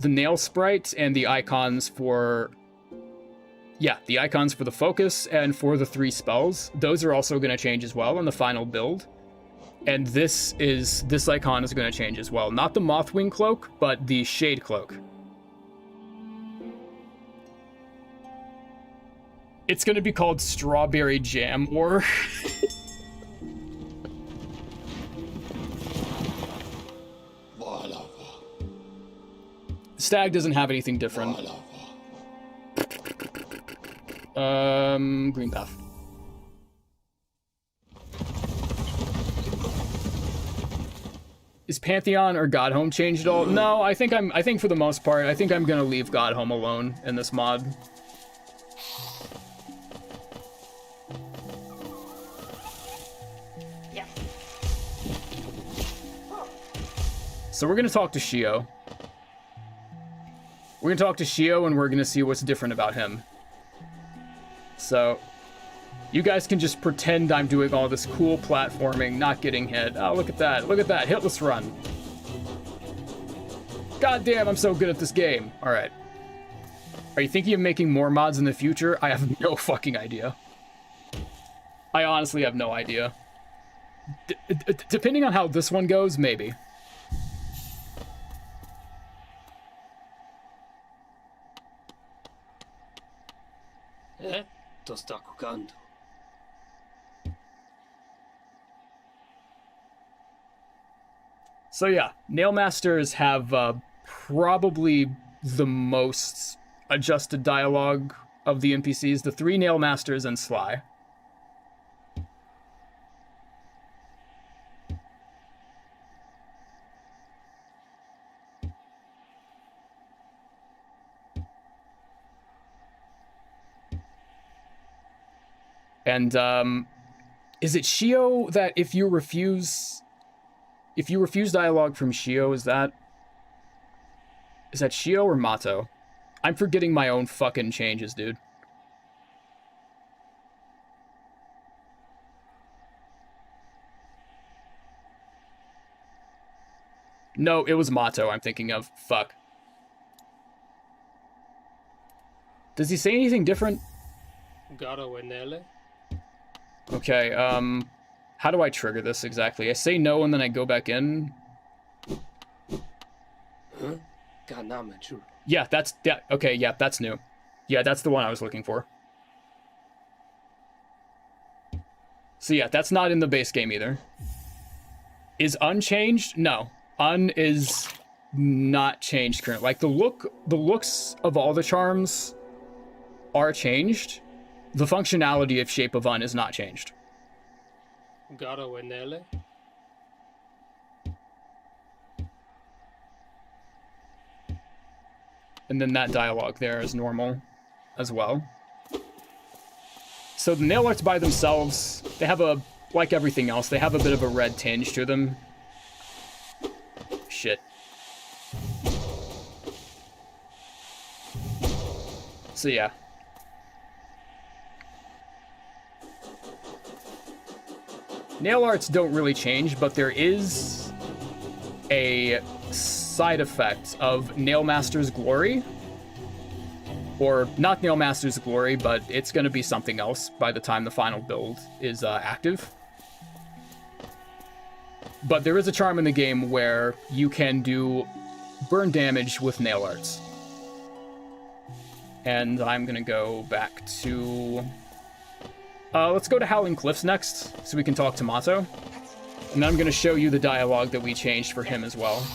the nail sprite and the icons for... Yeah, the icons for the focus and for the 3 spells, those are also going to change as well in the final build. And this icon is going to change as well. Not the Mothwing Cloak, but the Shade Cloak. It's going to be called Strawberry Jam, or... Stag doesn't have anything different. Green path. Is Pantheon or Godhome changed at all? No, I think for the most part, I think I'm gonna leave Godhome alone in this mod. Yeah. So we're gonna talk to Shio. We're gonna talk to Shio and we're gonna see what's different about him. So, you guys can just pretend I'm doing all this cool platforming, not getting hit. Oh, look at that, hitless run. God damn, I'm so good at this game. All right. Are you thinking of making more mods in the future? I have no fucking idea. I honestly have no idea. Depending on how this one goes, maybe. So yeah, Nail Masters have probably the most adjusted dialogue of the NPCs. The 3 Nail Masters and Sly. And is it Shio that if you refuse dialogue from Shio, is that Shio or Mato? I'm forgetting my own fucking changes, dude. No, it was Mato I'm thinking of. Fuck. Does he say anything different? Okay, how do I trigger this exactly? I say no and then I go back in. Yeah, okay, yeah, that's new. Yeah, that's the one I was looking for. So yeah, that's not in the base game either. Is unchanged? No. Un is not changed currently. Like the looks of all the charms are changed. The functionality of Shape of Un is not changed. And then that dialogue there is normal as well. So the nail arts by themselves, they have a, like everything else, they have a bit of a red tinge to them. Shit. So yeah. Nail arts don't really change, but there is a side effect of Nail Master's Glory. Or not Nail Master's Glory, but it's going to be something else by the time the final build is active. But there is a charm in the game where you can do burn damage with nail arts. And I'm going to go back to... let's go to Howling Cliffs next, so we can talk to Mato. And then I'm going to show you the dialogue that we changed for him as well.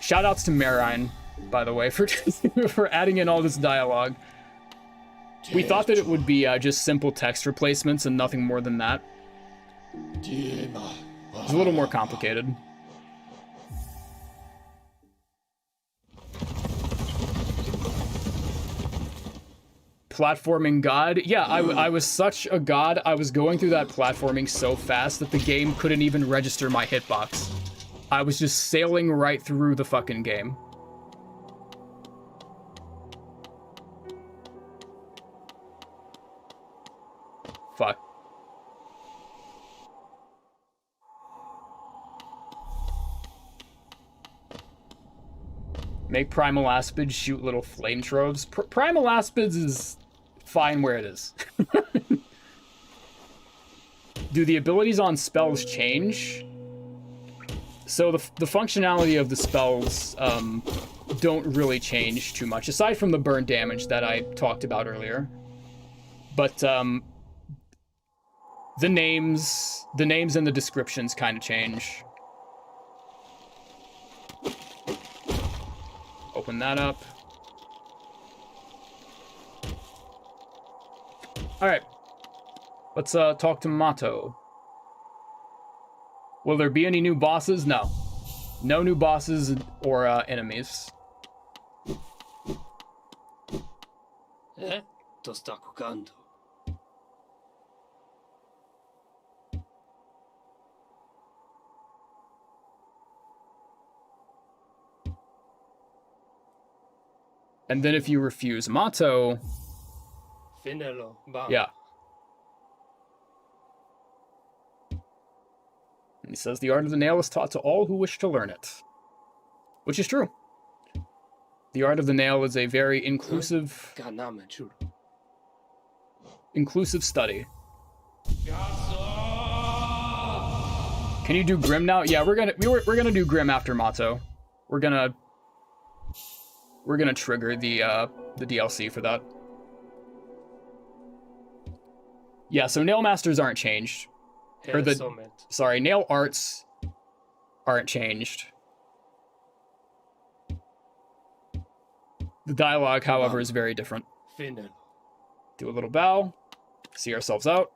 Shoutouts to Marine, by the way, for for adding in all this dialogue. We thought that it would be just simple text replacements and nothing more than that. It's a little more complicated. Platforming god? Yeah, I was such a god. I was going through that platforming so fast that the game couldn't even register my hitbox. I was just sailing right through the fucking game. Fuck. Make Primal Aspids shoot little flame troves. Primal Aspids is fine where it is. Do the abilities on spells change? So the functionality of the spells don't really change too much, aside from the burn damage that I talked about earlier. But the names and the descriptions kind of change. Open that up. All right, let's talk to Mato. Will there be any new bosses? No. No new bosses or enemies. And then if you refuse Mato... Yeah. And he says, the art of the nail is taught to all who wish to learn it. Which is true. The art of the nail is a very inclusive study. Can you do Grimm now? Yeah, we're gonna do Grimm after Mato. We're gonna trigger the DLC for that. Yeah, so nail masters aren't changed. Or nail arts aren't changed. The dialogue, however, is very different. Do a little bow. See ourselves out.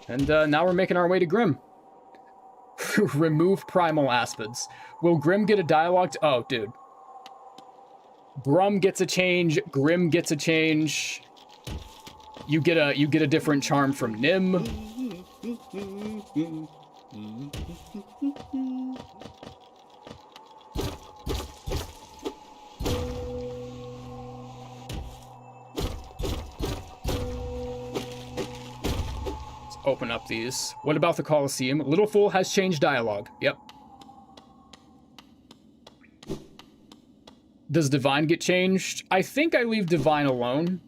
And now we're making our way to Grimm. Remove primal aspids. Will Grimm get a dialogue? Oh, dude. Brum gets a change. Grimm gets a change. You get a different charm from Nim. Let's open up these. What about the Colosseum? Little Fool has changed dialogue. Yep. Does Divine get changed? I think I leave Divine alone.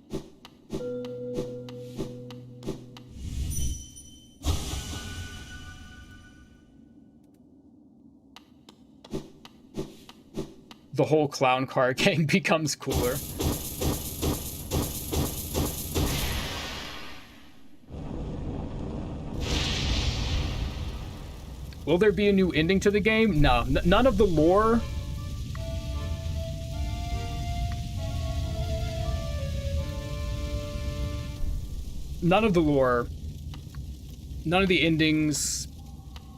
The whole clown car gang becomes cooler. Will there be a new ending to the game? No, none of the lore. None of the lore, none of the endings,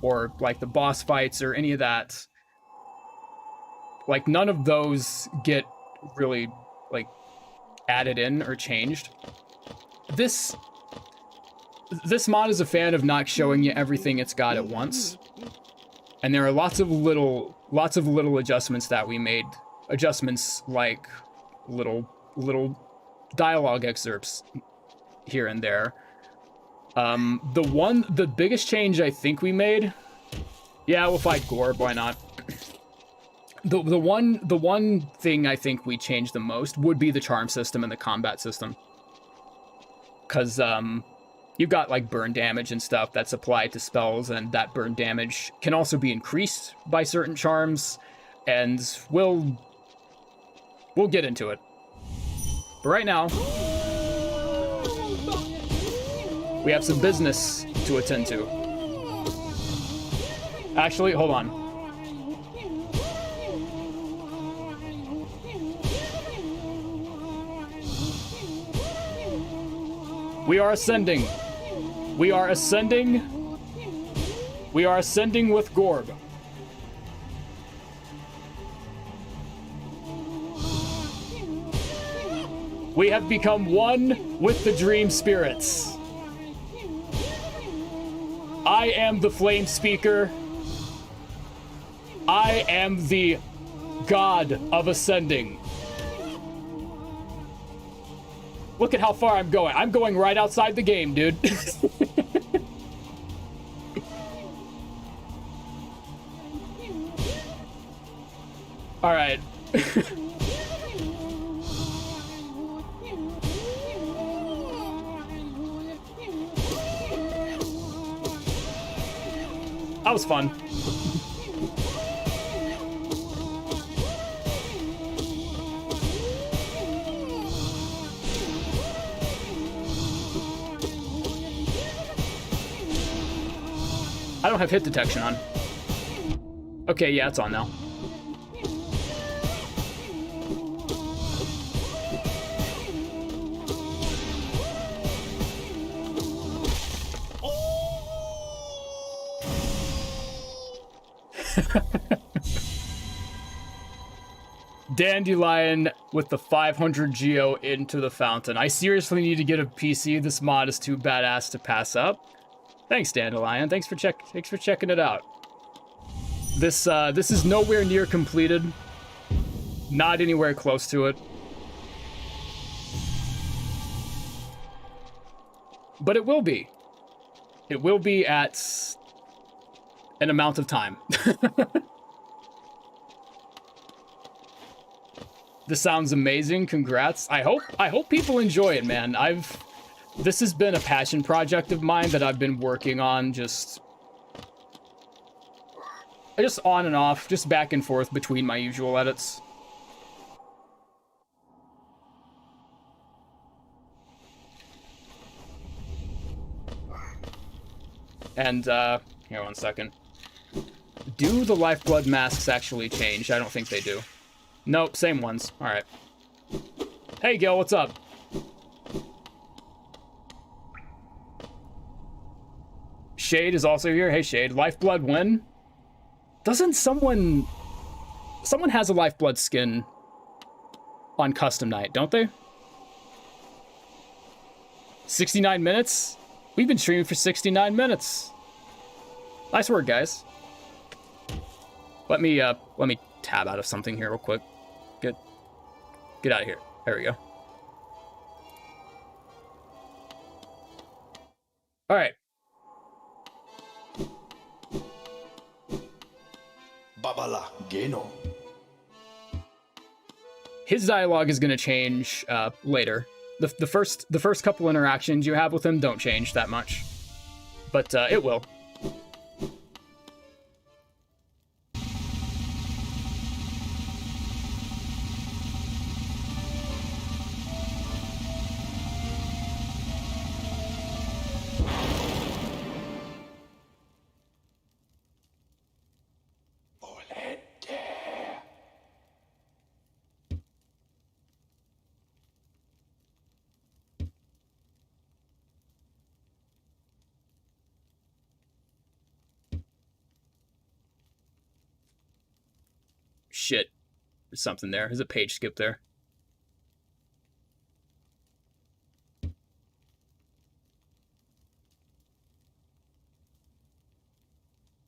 or like the boss fights or any of that. Like, none of those get really, like, added in or changed. This mod is a fan of not showing you everything it's got at once. And there are lots of little adjustments that we made. Adjustments like little dialogue excerpts here and there. The biggest change I think we made, yeah, we'll fight Gorb, why not? The one thing I think we changed the most would be the charm system and the combat system. Cause you've got like burn damage and stuff that's applied to spells, and that burn damage can also be increased by certain charms, and we'll get into it. But right now, we have some business to attend to. Actually, hold on. We are ascending. We are ascending. We are ascending with Gorb. We have become one with the dream spirits. I am the flame speaker. I am the god of ascending. Look at how far I'm going. I'm going right outside the game, dude. All right. That was fun. I don't have hit detection on. Okay, yeah, it's on now. Dandelion with the 500 Geo into the fountain. I seriously need to get a PC. This mod is too badass to pass up. Thanks, Dandelion. Thanks for checking it out. This is nowhere near completed. Not anywhere close to it. But it will be. It will be at an amount of time. This sounds amazing. Congrats. I hope people enjoy it, man. This has been a passion project of mine that I've been working on just on and off, just back and forth between my usual edits. And, here, one second. Do the lifeblood masks actually change? I don't think they do. Nope, same ones. Alright. Hey, Gil, what's up? Shade is also here. Hey, Shade. Lifeblood win? Doesn't someone has a lifeblood skin on custom night, don't they? 69 minutes? We've been streaming for 69 minutes. Nice work, guys. Let me tab out of something here real quick. Get out of here. There we go. All right. Babala Geno. His dialogue is going to change later. The first couple interactions you have with him don't change that much, but it will. Shit. There's something there. There's a page skip there.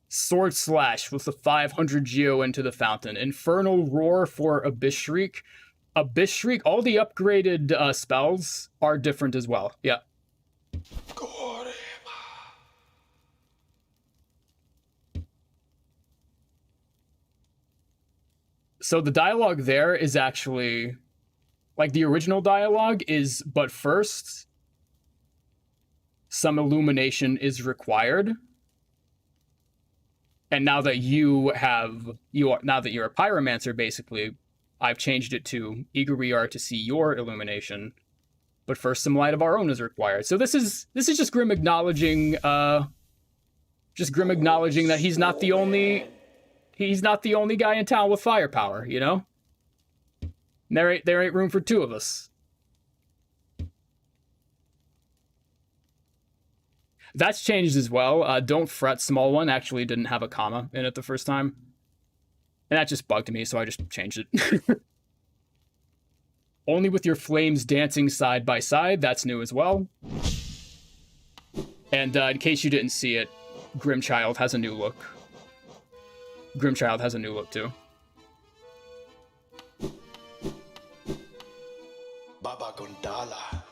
Sword Slash with the 500 Geo into the fountain. Infernal Roar for Abyss Shriek. Abyss Shriek, all the upgraded spells are different as well. Yeah. So the dialogue there is actually, like, the original dialogue is, but first, some illumination is required. And now that you're a pyromancer, basically, I've changed it to eager we are to see your illumination. But first, some light of our own is required. So this is just Grimm acknowledging, that he's not the only guy in town with firepower, you know? There ain't room for two of us. That's changed as well. Don't fret, small one actually didn't have a comma in it the first time. And that just bugged me, so I just changed it. Only with your flames dancing side by side, that's new as well. And in case you didn't see it, Grimchild has a new look. Grimchild has a new look too. Baba Gondala.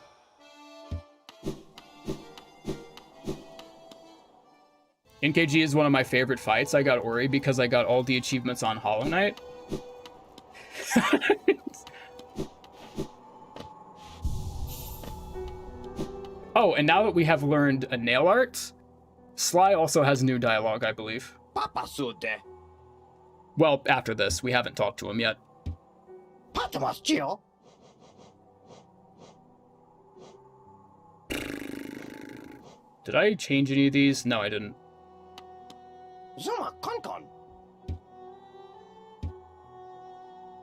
NKG is one of my favorite fights. I got Ori because I got all the achievements on Hollow Knight. Oh, and now that we have learned a nail art, Sly also has new dialogue, I believe. Well, after this, we haven't talked to him yet. Did I change any of these? No, I didn't.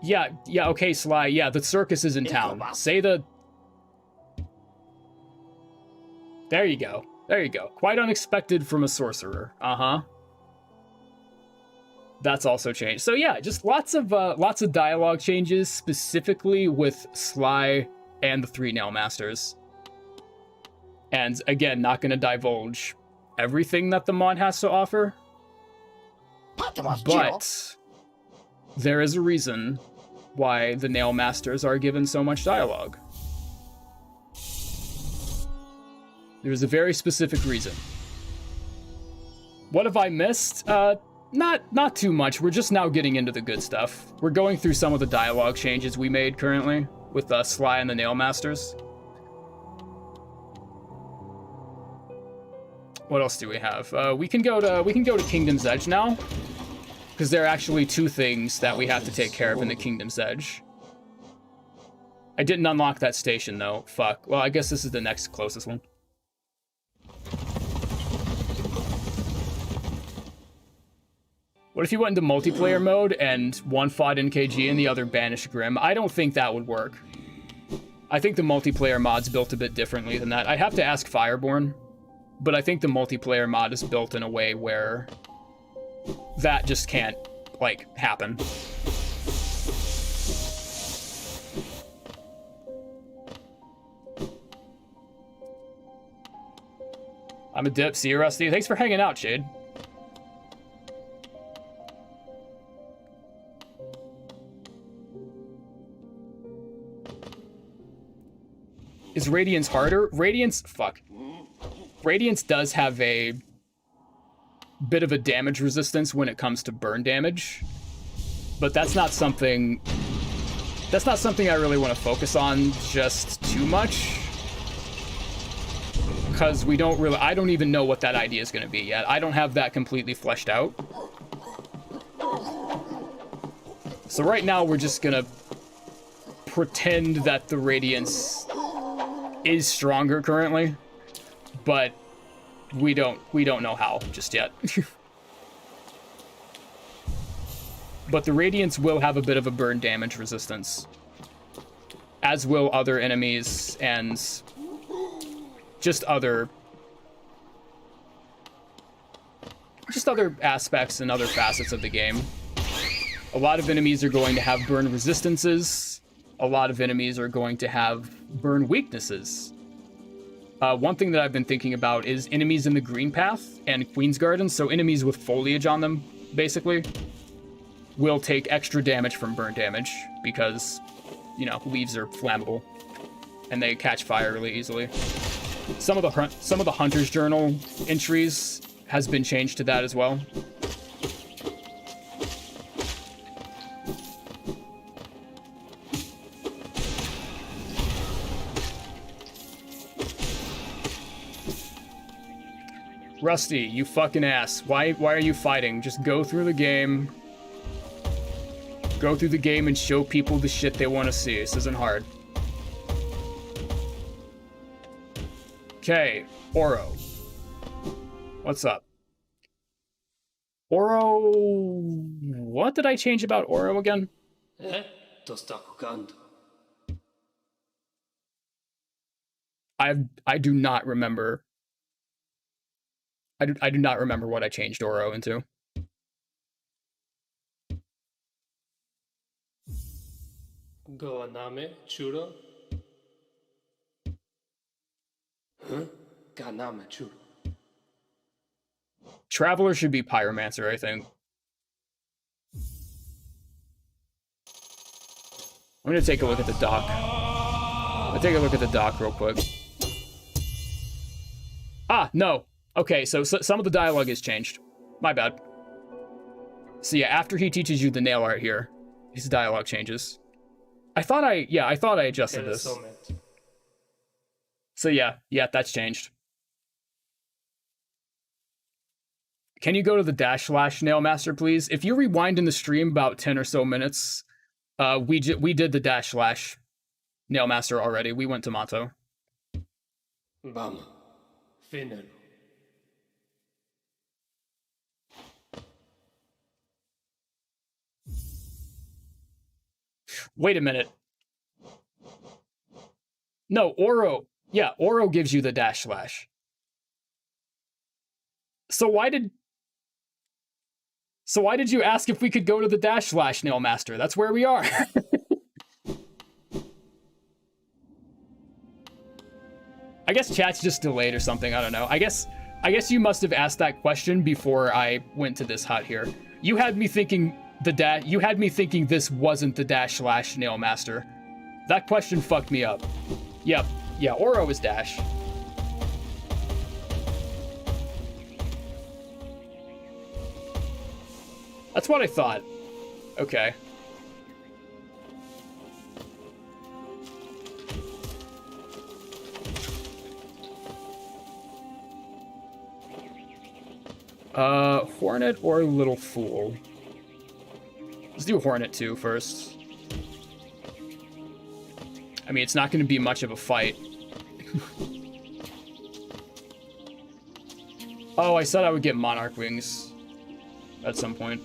Yeah, okay, Sly. Yeah, the circus is in town. Say the... There you go. There you go. Quite unexpected from a sorcerer. Uh-huh. That's also changed. So yeah, just lots of dialogue changes, specifically with Sly and the 3 Nail Masters. And again, not going to divulge everything that the mod has to offer. But there is a reason why the Nail Masters are given so much dialogue. There's a very specific reason. What have I missed? Not too much. We're just now getting into the good stuff. We're going through some of the dialogue changes we made currently with Sly and the Nail Masters. What else do we have? We can go to Kingdom's Edge now, because there are actually 2 things that we have to take care of in the Kingdom's Edge. I didn't unlock that station though. Fuck. Well, I guess this is the next closest one. What if you went into multiplayer mode and one fought NKG and the other banished Grimm? I don't think that would work. I think the multiplayer mod's built a bit differently than that. I have to ask Fireborn, but I think the multiplayer mod is built in a way where that just can't, like, happen. I'm a dip. See you, Rusty. Thanks for hanging out, Shade. Is Radiance harder? Radiance does have a bit of a damage resistance when it comes to burn damage, but that's not something I really want to focus on just too much, because I don't even know what that idea is going to be yet. I don't have that completely fleshed out. So right now we're just gonna pretend that the Radiance is stronger currently, but we don't know how just yet. But the Radiance will have a bit of a burn damage resistance, as will other enemies and just other aspects and other facets of the game. A lot of enemies are going to have burn resistances. A lot of enemies are going to have burn weaknesses. One thing that I've been thinking about is enemies in the Green Path and Queen's Garden, so enemies with foliage on them, basically, will take extra damage from burn damage because, you know, leaves are flammable and they catch fire really easily. Some of the Hunter's Journal entries has been changed to that as well. Rusty, you fucking ass. Why are you fighting? Just go through the game. Go through the game and show people the shit they want to see. This isn't hard. Okay, Oro. What's up? Oro... What did I change about Oro again? I do not remember. I do not remember what I changed Oro into. Goaname churo. Huh? Ganame churo. Traveler should be Pyromancer, I think. I'm gonna take a look at the dock. I'll take a look at the dock real quick. Ah, no. Okay, so some of the dialogue is changed. My bad. So yeah, after he teaches you the nail art here, his dialogue changes. I thought I adjusted this. So yeah, that's changed. Can you go to the / nail master, please? If you rewind in the stream about 10 or so minutes, we did the / nail master already. We went to Mato. Bam. Finner. Wait a minute. No, Oro. Yeah, Oro gives you the /. So why did you ask if we could go to the / nail master? That's where we are. I guess chat's just delayed or something. I don't know. I guess you must have asked that question before I went to this hut here. You had me thinking you had me thinking this wasn't the / nail master. That question fucked me up. Yep. Yeah, Oro is dash. That's what I thought. Okay. Hornet or Little Fool? Let's do Hornet 2 first. I mean, it's not going to be much of a fight. Oh, I said I would get Monarch Wings at some point.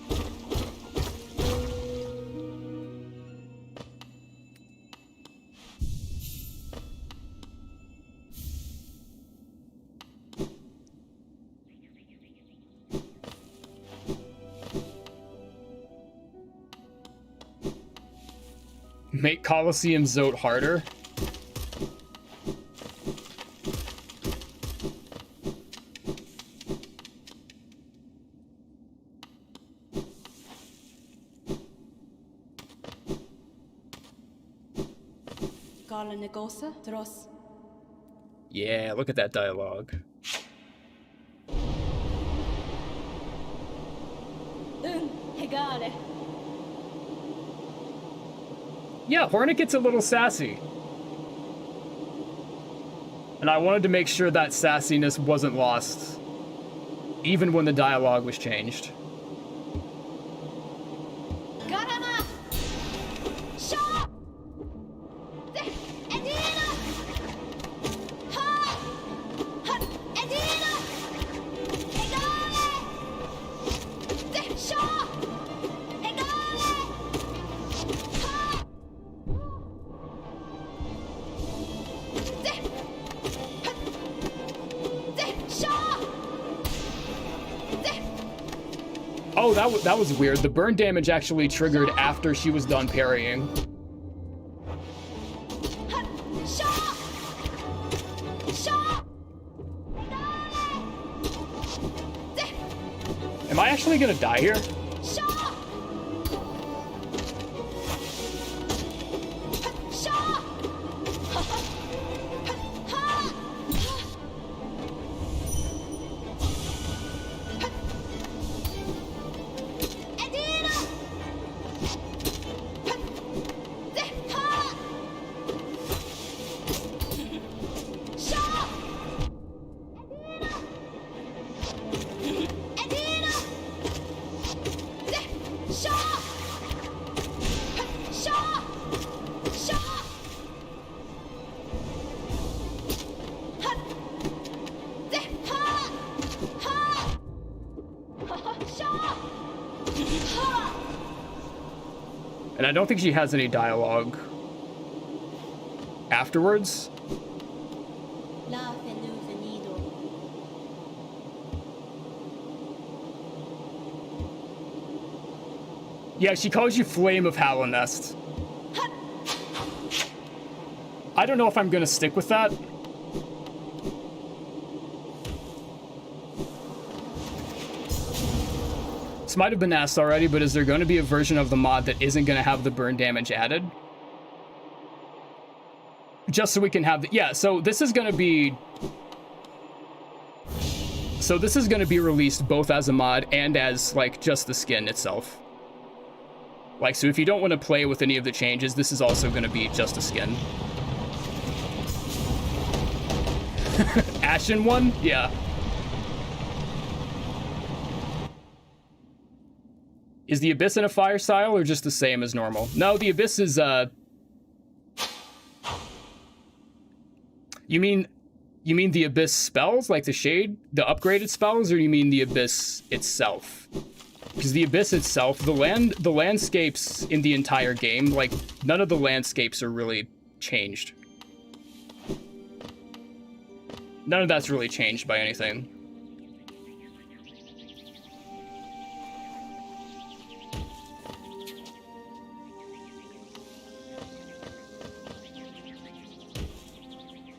Make Coliseum Zote harder. Yeah, look at that dialogue. Yeah, Hornet gets a little sassy. And I wanted to make sure that sassiness wasn't lost, even when the dialogue was changed. Oh, that was weird. The burn damage actually triggered after she was done parrying. Am I actually gonna die here? And I don't think she has any dialogue afterwards. Yeah, she calls you Flame of Hallownest. I don't know if I'm gonna stick with that. This might have been asked already, but is there going to be a version of the mod that isn't going to have the burn damage added? Just so we can have the... Yeah, so this is going to be... So this is going to be released both as a mod and as, like, just the skin itself. Like, so if you don't want to play with any of the changes, this is also going to be just a skin. Ashen one? Yeah. Is the Abyss in a fire style or just the same as normal? No, the Abyss is, You mean the Abyss spells, like the Shade, the upgraded spells, or you mean the Abyss itself? Because the Abyss itself, the landscapes in the entire game, like, none of the landscapes are really changed. None of that's really changed by anything.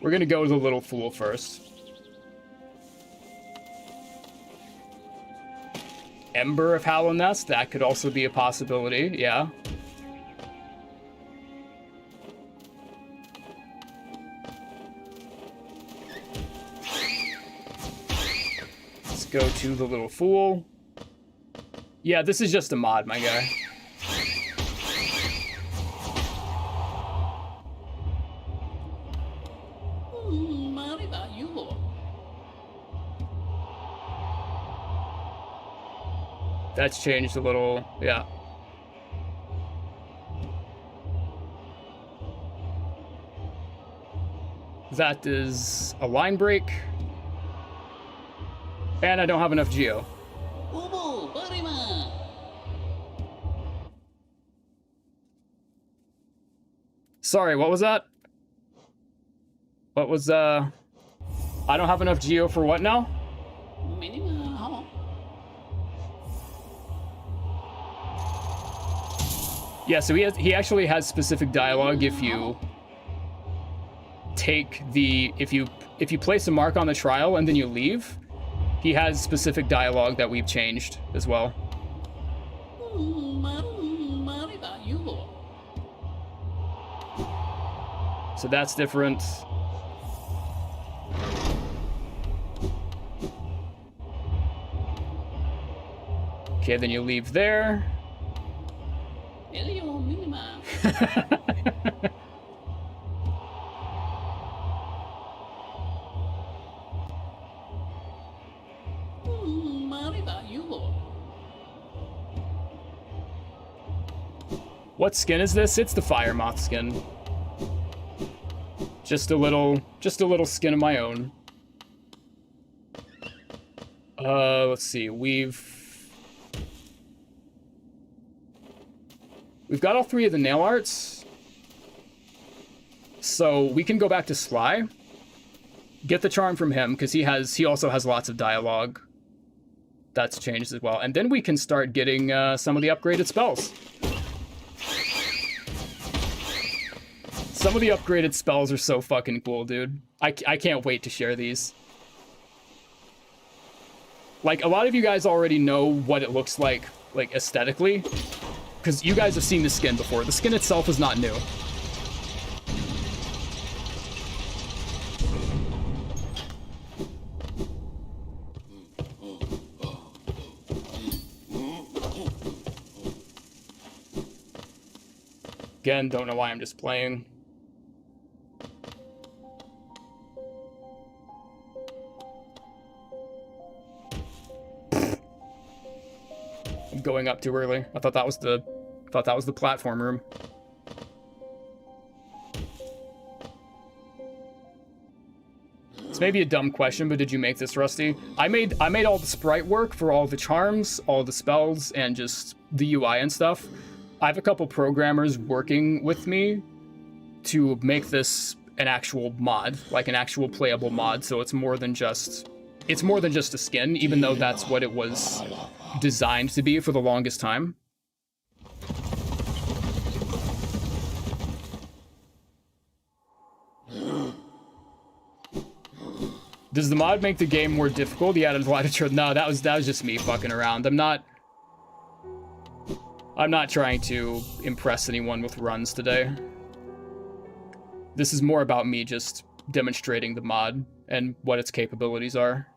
We're gonna go with the Little Fool first. Ember of Hallownest, that could also be a possibility, yeah. Let's go to the Little Fool. Yeah, this is just a mod, my guy. That's changed a little, yeah. That is a line break. And I don't have enough geo. Sorry, what was that? What was, I don't have enough geo for what now? Yeah, so he actually has specific dialogue if you take the, if you place a mark on the trial and then you leave, he has specific dialogue that we've changed as well. So that's different. Okay, then you leave there. What skin is this? It's the Fyremoth skin. Just a little skin of my own. Let's see. We've got all 3 of the nail arts. So we can go back to Sly. Get the charm from him, because he also has lots of dialogue. That's changed as well. And then we can start getting some of the upgraded spells. Some of the upgraded spells are so fucking cool, dude. I can't wait to share these. Like, a lot of you guys already know what it looks like aesthetically. Because you guys have seen the skin before. The skin itself is not new. Again, don't know why I'm just playing. I'm going up too early. I thought that was the platform room. It's maybe a dumb question, but did you make this, Rusty? I made all the sprite work for all the charms, all the spells, and just the UI and stuff. I have a couple programmers working with me to make this an actual mod, like an actual playable mod, so it's more than just a skin, even though that's what it was designed to be for the longest time. Does the mod make the game more difficult? Yeah, there's a lot of no, that was just me fucking around. I'm not trying to impress anyone with runs today. This is more about me just demonstrating the mod and what its capabilities are.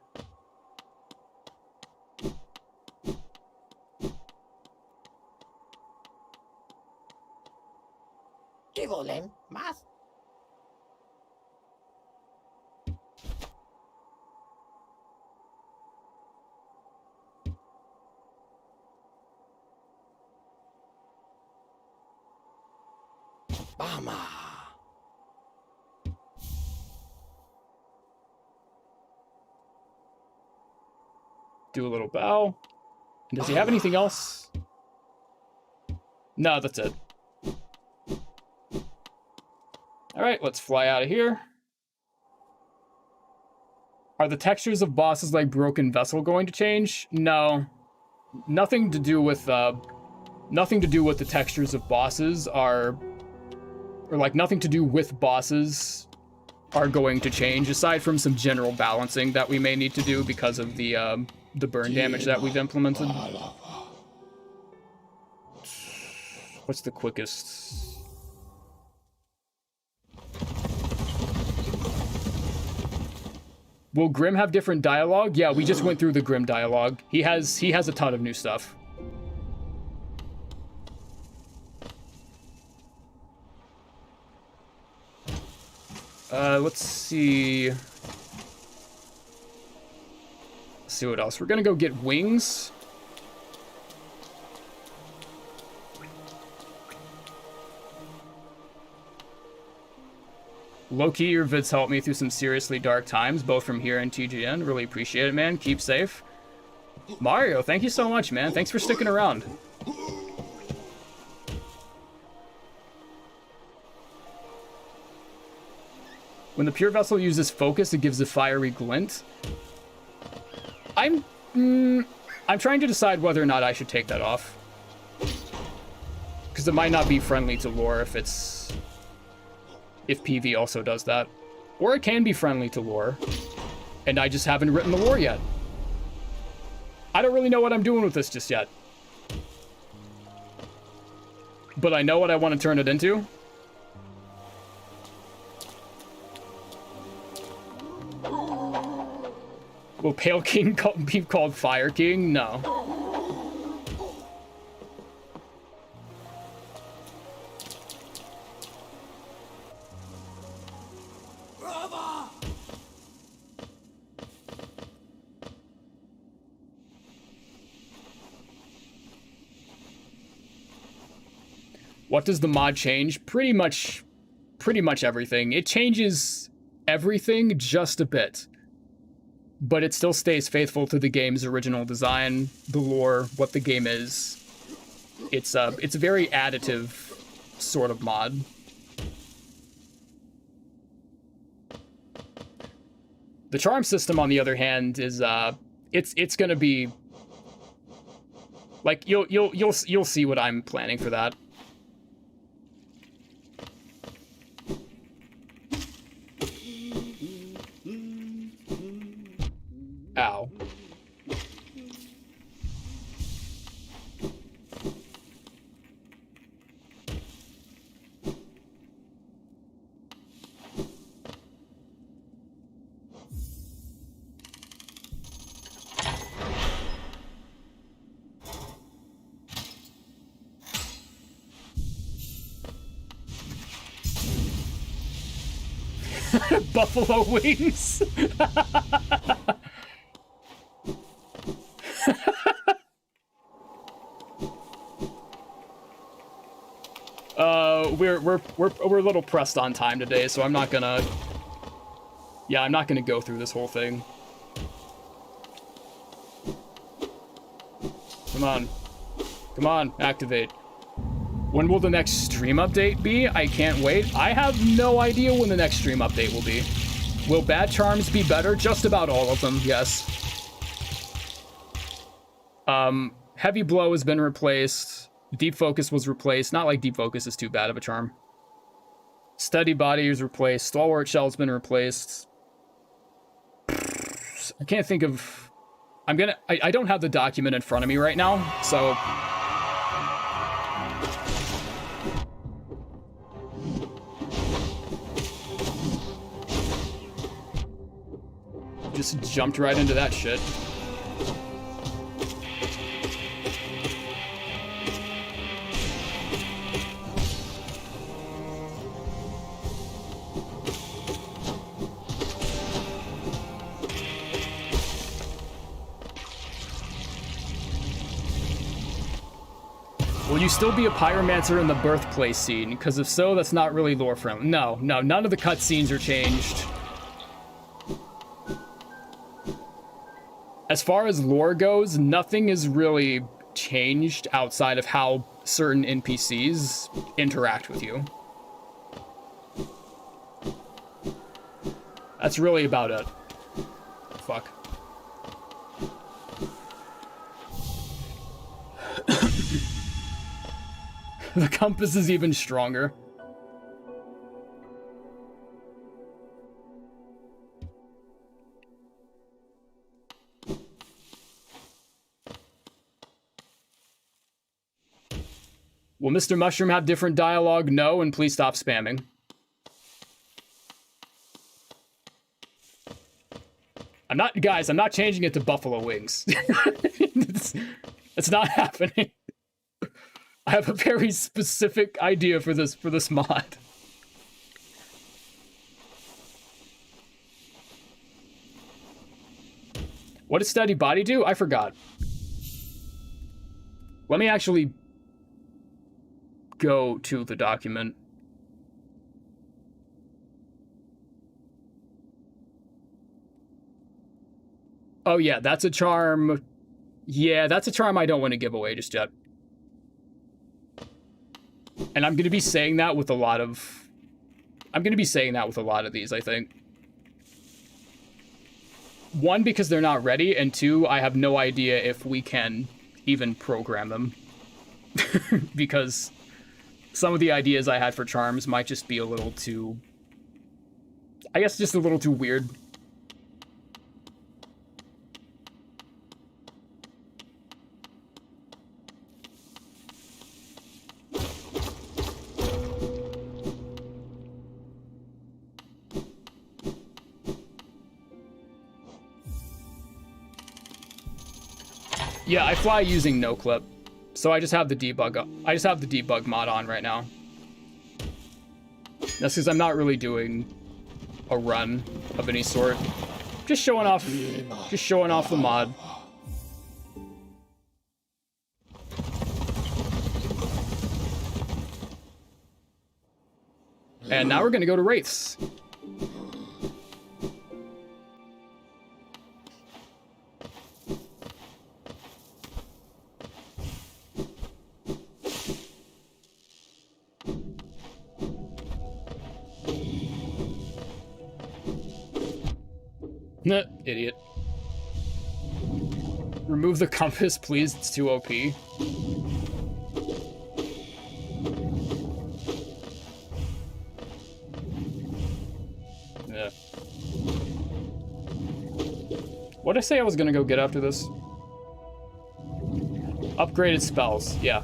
Do a little bow. Does he have anything else? No, that's it. Alright, let's fly out of here. Are the textures of bosses like Broken Vessel going to change? No. Nothing to do with the textures of bosses are... Or like nothing to do with bosses are going to change, aside from some general balancing that we may need to do because of the burn damage that we've implemented. What's the quickest? Will Grimm have different dialogue? Yeah, we just went through the Grimm dialogue. He has a ton of new stuff. Let's see. Let's see what else. We're gonna go get wings. Low-key, your vids helped me through some seriously dark times, both from here and TGN. Really appreciate it, man. Keep safe. Mario, thank you so much, man. Thanks for sticking around. When the pure vessel uses focus, it gives a fiery glint. I'm trying to decide whether or not I should take that off. Because it might not be friendly to lore if PV also does that. Or it can be friendly to lore, and I just haven't written the lore yet. I don't really know what I'm doing with this just yet. But I know what I want to turn it into. Will Pale King be called Fire King? No. What does the mod change? Pretty much everything. It changes everything just a bit. But it still stays faithful to the game's original design, the lore, what the game is. It's a very additive sort of mod. The charm system, on the other hand, is it's gonna be like you'll see what I'm planning for that. Ow. Buffalo wings. We're a little pressed on time today, so I'm not gonna go through this whole thing. Come on, activate. When will the next stream update be? I can't wait. I have no idea when the next stream update will be. Will bad charms be better? Just about all of them, yes. Heavy blow has been replaced. Deep focus was replaced. Not like deep focus is too bad of a charm. Steady body is replaced. Stalwart shell's been replaced. I can't think of... I don't have the document in front of me right now, so... Just jumped right into that shit. Will you still be a pyromancer in the birthplace scene? Because if so, that's not really lore friendly. No, none of the cutscenes are changed. As far as lore goes, nothing is really changed outside of how certain NPCs interact with you. That's really about it. Fuck. The compass is even stronger. Will Mr. Mushroom have different dialogue? No, and please stop spamming. I'm not changing it to buffalo wings. It's not happening. I have a very specific idea for this mod. What does steady body do? I forgot. Let me actually go to the document. Oh yeah, that's a charm. Yeah, that's a charm I don't want to give away just yet. And I'm going to be saying that with a lot of... I'm going to be saying that with a lot of these, I think. One, because they're not ready, and two, I have no idea if we can even program them. Because some of the ideas I had for charms might just be a little too... I guess just a little too weird. Yeah, I fly using no clip, so I just have the debug. I just have the debug mod on right now. That's because I'm not really doing a run of any sort. Just showing off the mod. And now we're gonna go to Wraiths. Idiot. Remove the compass, please. It's too OP. Yeah. What'd I say I was gonna go get after this? Upgraded spells, yeah.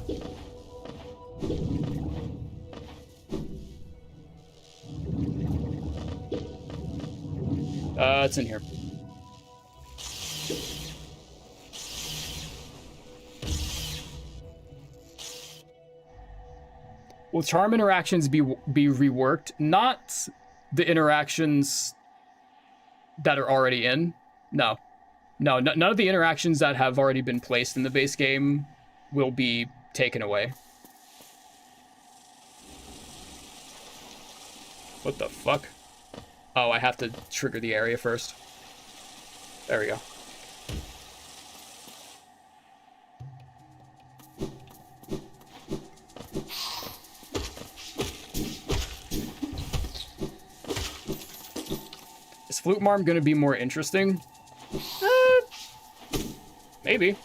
It's in here. Will charm interactions be reworked? Not the interactions that are already in. No. No, none of the interactions that have already been placed in the base game will be taken away. What the fuck? Oh, I have to trigger the area first. There we go. Is Flute Marm gonna be more interesting? Maybe.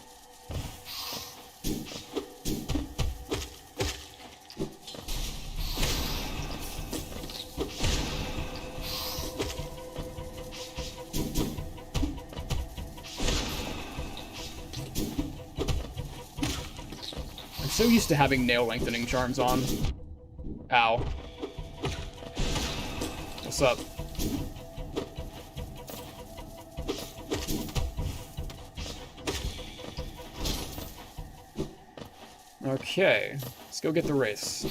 So used to having nail lengthening charms on. Ow. What's up? Okay, let's go get the race.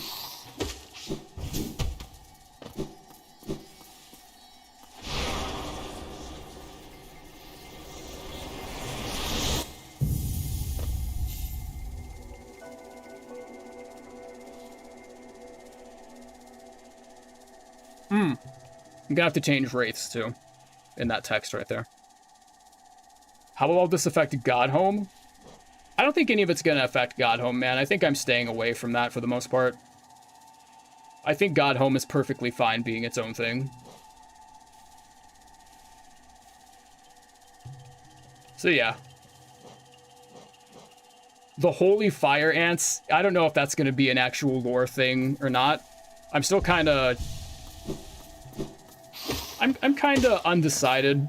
I'm gonna have to change wraiths too, in that text right there. How will all this affect Godhome? I don't think any of it's gonna affect Godhome, man. I think I'm staying away from that for the most part. I think Godhome is perfectly fine being its own thing. So yeah. The Holy Fire Ants, I don't know if that's gonna be an actual lore thing or not. I'm still kinda... I'm kinda undecided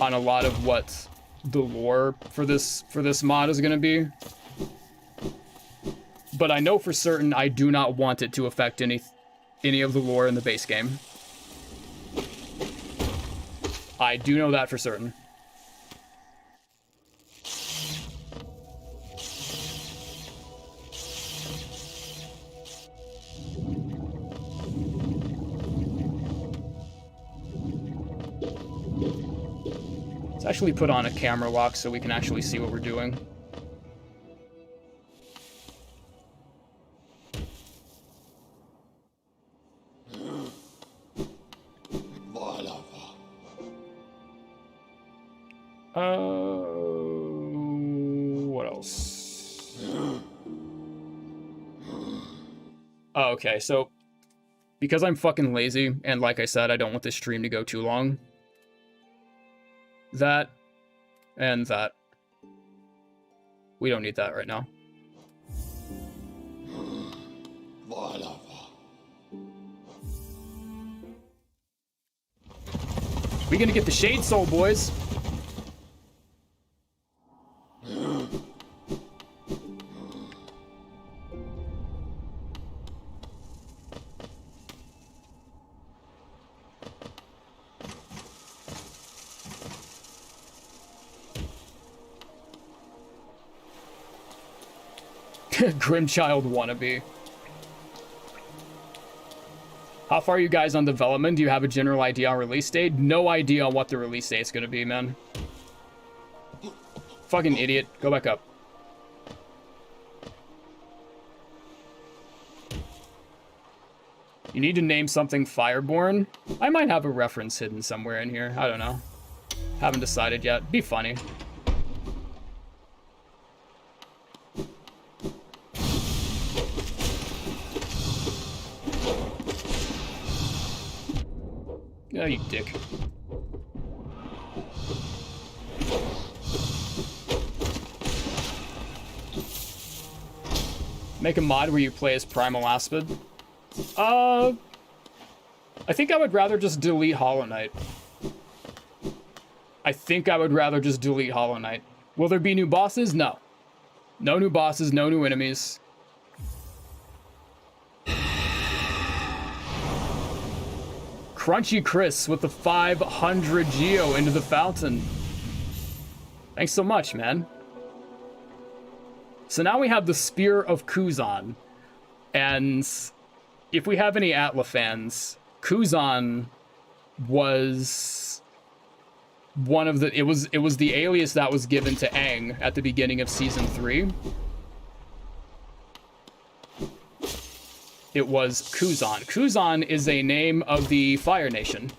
on a lot of what the lore for this mod is gonna be. But I know for certain I do not want it to affect any of the lore in the base game. I do know that for certain. Let's actually put on a camera lock so we can actually see what we're doing. What else? Oh, okay, so because I'm fucking lazy, and like I said, I don't want this stream to go too long. That and that. We don't need that right now. We gonna get the Shade Soul, boys. Grimm child wannabe. How far are you guys on development? Do you have a general idea on release date? No idea on what the release date's gonna be, man. Fucking idiot. Go back up. You need to name something Fireborn? I might have a reference hidden somewhere in here. I don't know. Haven't decided yet. Be funny. Oh, you dick. Make a mod where you play as Primal Aspid. I think I would rather just delete Hollow Knight. I think I would rather just delete Hollow Knight. Will there be new bosses? No. No new bosses, no new enemies. Crunchy Chris with the 500 Geo into the fountain. Thanks so much, man. So now we have the Spear of Kuzan. And if we have any Atla fans, Kuzan was one of the... It was the alias that was given to Aang at the beginning of Season 3. It was Kuzan. Kuzan is a name of the Fire Nation.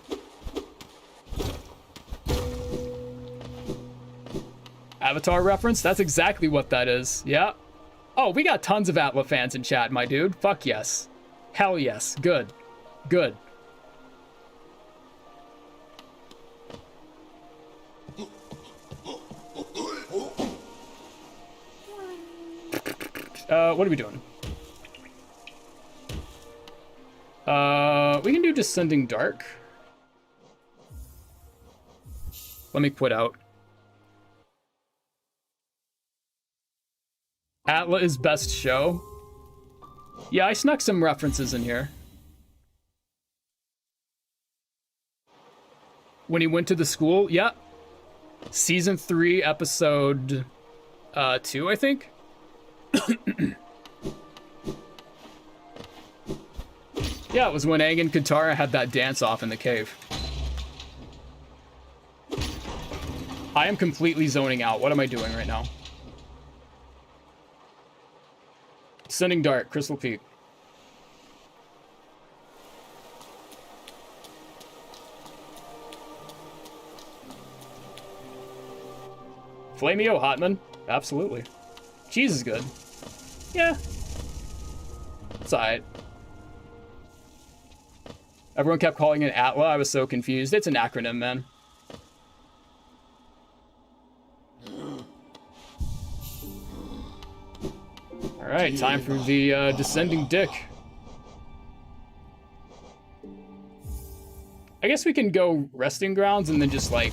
Avatar reference? That's exactly what that is. Yeah. Oh, we got tons of Atla fans in chat, my dude. Fuck yes. Hell yes. Good. Good. What are we doing? We can do Descending Dark. Let me quit out. Atla is best show. Yeah, I snuck some references in here. When he went to the school, yeah. Season 3, episode 2, I think. Yeah, it was when Aang and Katara had that dance-off in the cave. I am completely zoning out. What am I doing right now? Sending Dark, Crystal Peak. Flameo Hotman? Absolutely. Cheese is good. Yeah. It's alright. Everyone kept calling it Atla. I was so confused. It's an acronym, man. Alright, time for the Descending Dick. I guess we can go resting grounds and then just, like,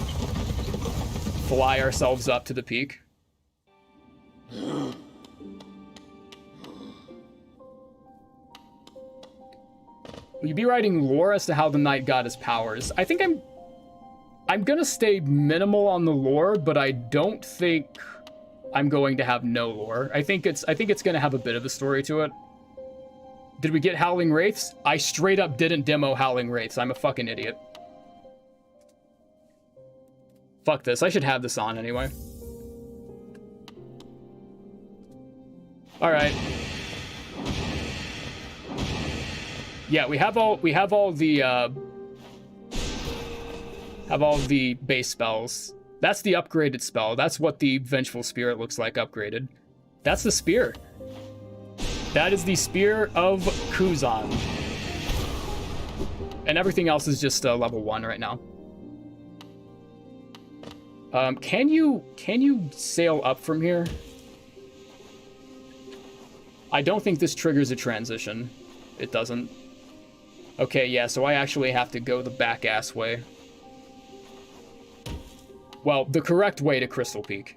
fly ourselves up to the peak. Will you be writing lore as to how the Night God has powers? I think I'm gonna stay minimal on the lore, but I don't think I'm going to have no lore. I think it's gonna have a bit of a story to it. Did we get Howling Wraiths? I straight up didn't demo Howling Wraiths. I'm a fucking idiot. Fuck this. I should have this on anyway. All right. Yeah, we have all the base spells. That's the upgraded spell. That's what the Vengeful Spirit looks like upgraded. That's the spear. That is the Spear of Kuzan. And everything else is just level 1 right now. Can you sail up from here? I don't think this triggers a transition. It doesn't. Okay, yeah, so I actually have to go the back-ass way. Well, the correct way to Crystal Peak.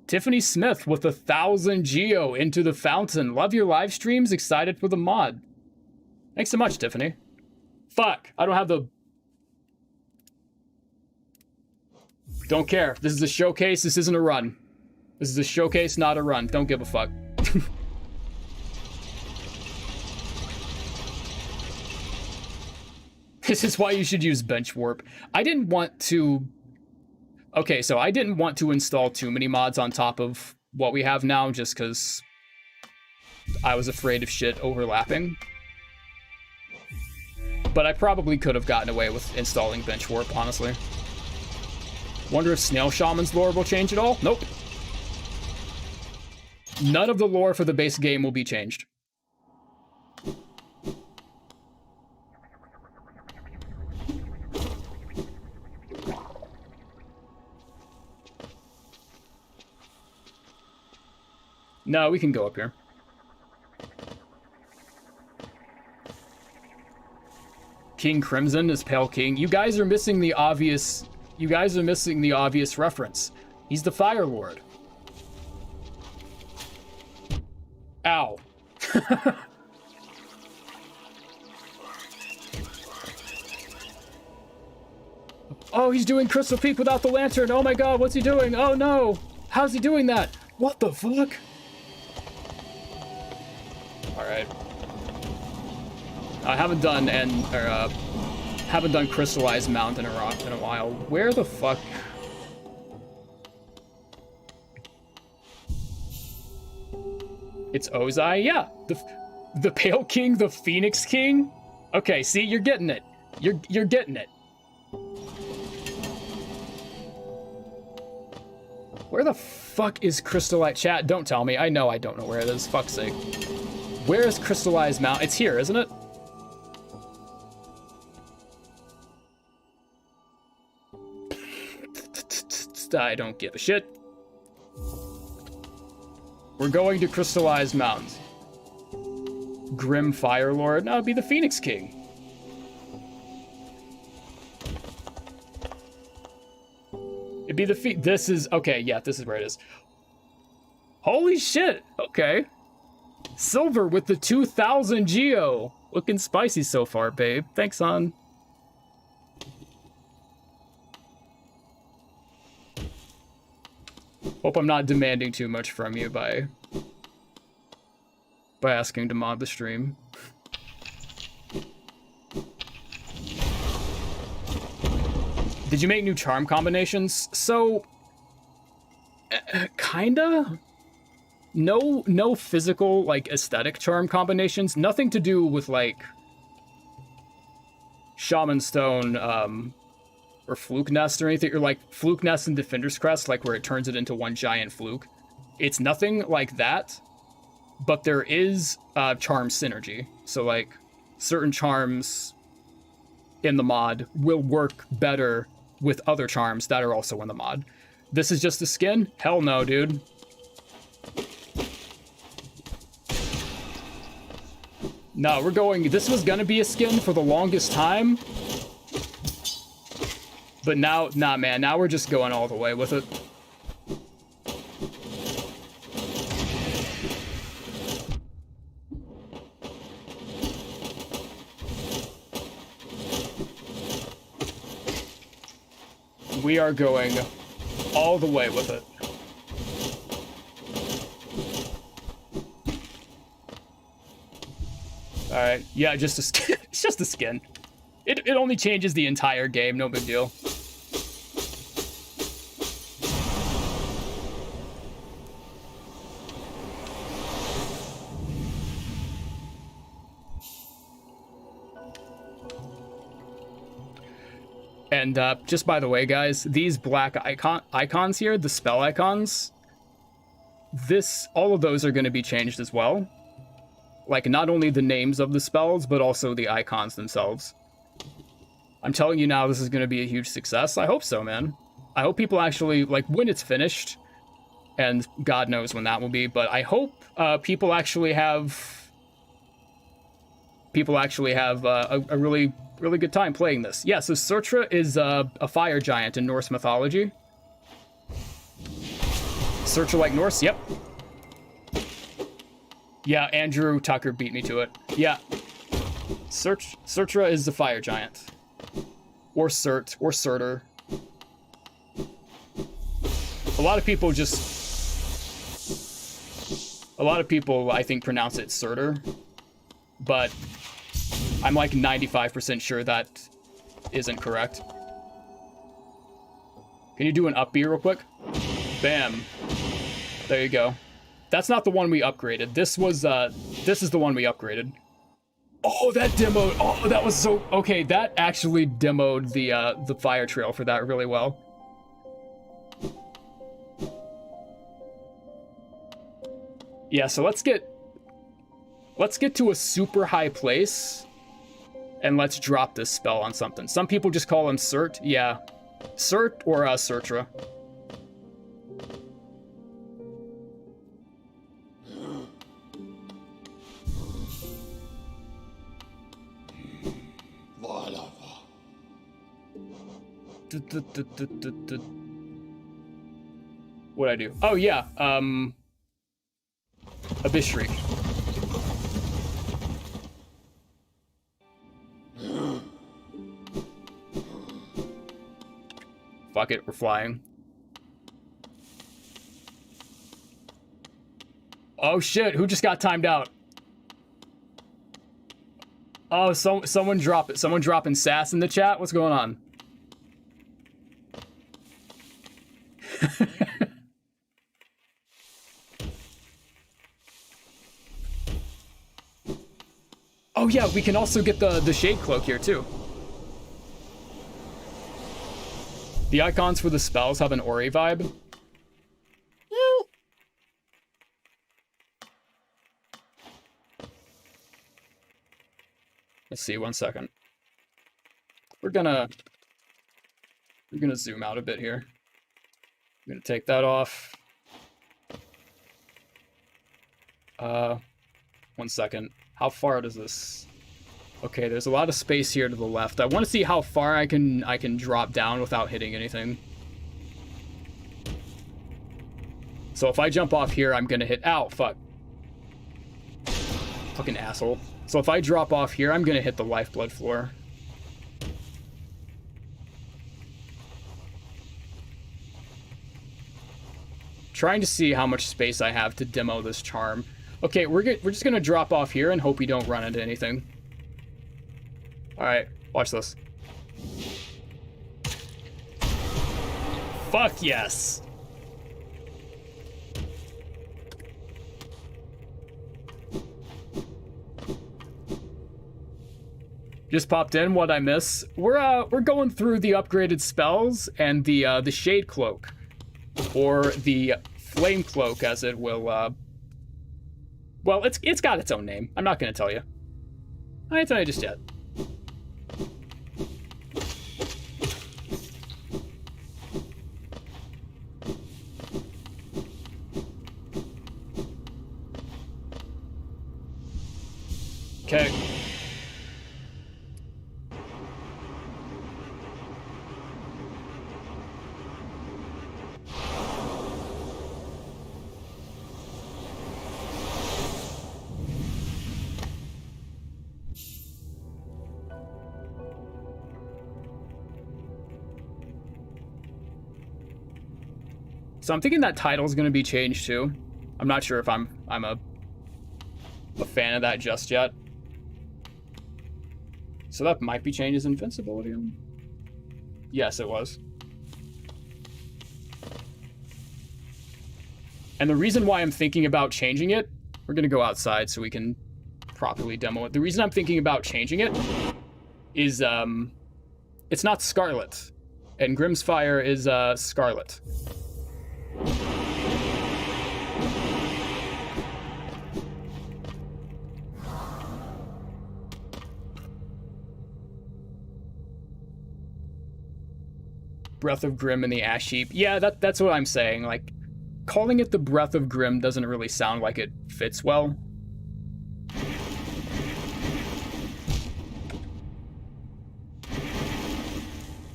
Tiffany Smith with 1,000 Geo into the fountain. Love your live streams. Excited for the mod. Thanks so much, Tiffany. Fuck, I don't have the... Don't care. This is a showcase. This isn't a run. This is a showcase, not a run. Don't give a fuck. This is why you should use bench warp. I didn't want to... Okay, so I didn't want to install too many mods on top of what we have now, just because I was afraid of shit overlapping. But I probably could have gotten away with installing bench warp, honestly. Wonder if Snail Shaman's lore will change at all? Nope. None of the lore for the base game will be changed. No, we can go up here. King Crimson is Pale King. You guys are missing the obvious... You guys are missing the obvious reference. He's the Fire Lord. Ow. Oh, he's doing Crystal Peak without the lantern. Oh my god, what's he doing? Oh no. How's he doing that? What the fuck? Alright. I haven't done haven't done Crystallized Mountain in a while. Where the fuck? It's Ozai? Yeah. The Pale King, the Phoenix King? Okay, see, you're getting it. You're getting it. Where the fuck is Crystallite? Chat, don't tell me. I know I don't know where it is. Fuck's sake. Where is Crystallized Mountain? It's here, isn't it? I don't give a shit. We're going to Crystallized Mountains. Grimm Fire Lord? No, it'd be the Phoenix King. It'd be the this is... Okay, yeah, this is where it is. Holy shit! Okay. Silver with the 2,000 Geo. Looking spicy so far, babe. Thanks, hon. Hope I'm not demanding too much from you by asking to mod the stream. Did you make new charm combinations? So, kinda. No physical, like, aesthetic charm combinations. Nothing to do with, like, Shaman Stone, or Fluke Nest or anything, or like Fluke Nest and Defender's Crest, like where it turns it into one giant fluke. It's nothing like that, but there is charm synergy. So like certain charms in the mod will work better with other charms that are also in the mod. This is just the skin? Hell no, dude. No, we're going, this was gonna be a skin for the longest time. But now, nah, man, now we're just going all the way with it. We are going all the way with it. Alright, yeah, just a skin. It's just a skin. It only changes the entire game, no big deal. And just by the way, guys, these black icons here, the spell icons, all of those are going to be changed as well. Like, not only the names of the spells, but also the icons themselves. I'm telling you now, this is going to be a huge success. I hope so, man. I hope people actually, like, when it's finished, and God knows when that will be, but I hope people actually have a really good time playing this. Yeah, so Surtra is a fire giant in Norse mythology. Surtra like Norse, yep. Yeah, Andrew Tucker beat me to it. Yeah. Surtra is the fire giant. Or Surt, or Surtur. A lot of people, I think, pronounce it Surtur. But I'm like 95% sure that isn't correct. Can you do an up B real quick? Bam. There you go. That's not the one we upgraded. This is the one we upgraded. Oh, that demoed. Oh, that was so... Okay, that actually demoed the fire trail for that really well. Yeah, so let's get to a super high place, and let's drop this spell on something. Some people just call him Surt. Yeah, Surt or Surtra. What'd I do? Oh yeah, Abyss Shriek. Fuck it, we're flying. Oh shit, who just got timed out? Oh, someone drop it. Someone dropping sass in the chat? What's going on? Oh yeah, we can also get the shade cloak here too. The icons for the spells have an Ori vibe. Let's see, 1 second. We're gonna zoom out a bit here. I'm gonna take that off. 1 second. How far does this... Okay, there's a lot of space here to the left. I want to see how far I can drop down without hitting anything. So if I jump off here, I'm gonna hit... Ow, fuck. Fucking asshole. So if I drop off here, I'm gonna hit the lifeblood floor. Trying to see how much space I have to demo this charm. Okay, we're just gonna drop off here and hope we don't run into anything. Alright, watch this. Fuck yes! Just popped in, what'd I miss? We're going through the upgraded spells and the shade cloak. Or the flame cloak, as it will, well, it's got its own name. I'm not gonna tell you. I ain't tell you just yet. Okay. So I'm thinking that title's gonna be changed too. I'm not sure if I'm a fan of that just yet. So that might be changed his invincibility. Yes, it was. And the reason why I'm thinking about changing it, we're gonna go outside so we can properly demo it. The reason I'm thinking about changing it is, it's not Scarlet. And Grimm's Fire is, Scarlet. Breath of Grimm and the Ash Heap. Yeah, that's what I'm saying. Like, calling it the Breath of Grimm doesn't really sound like it fits well.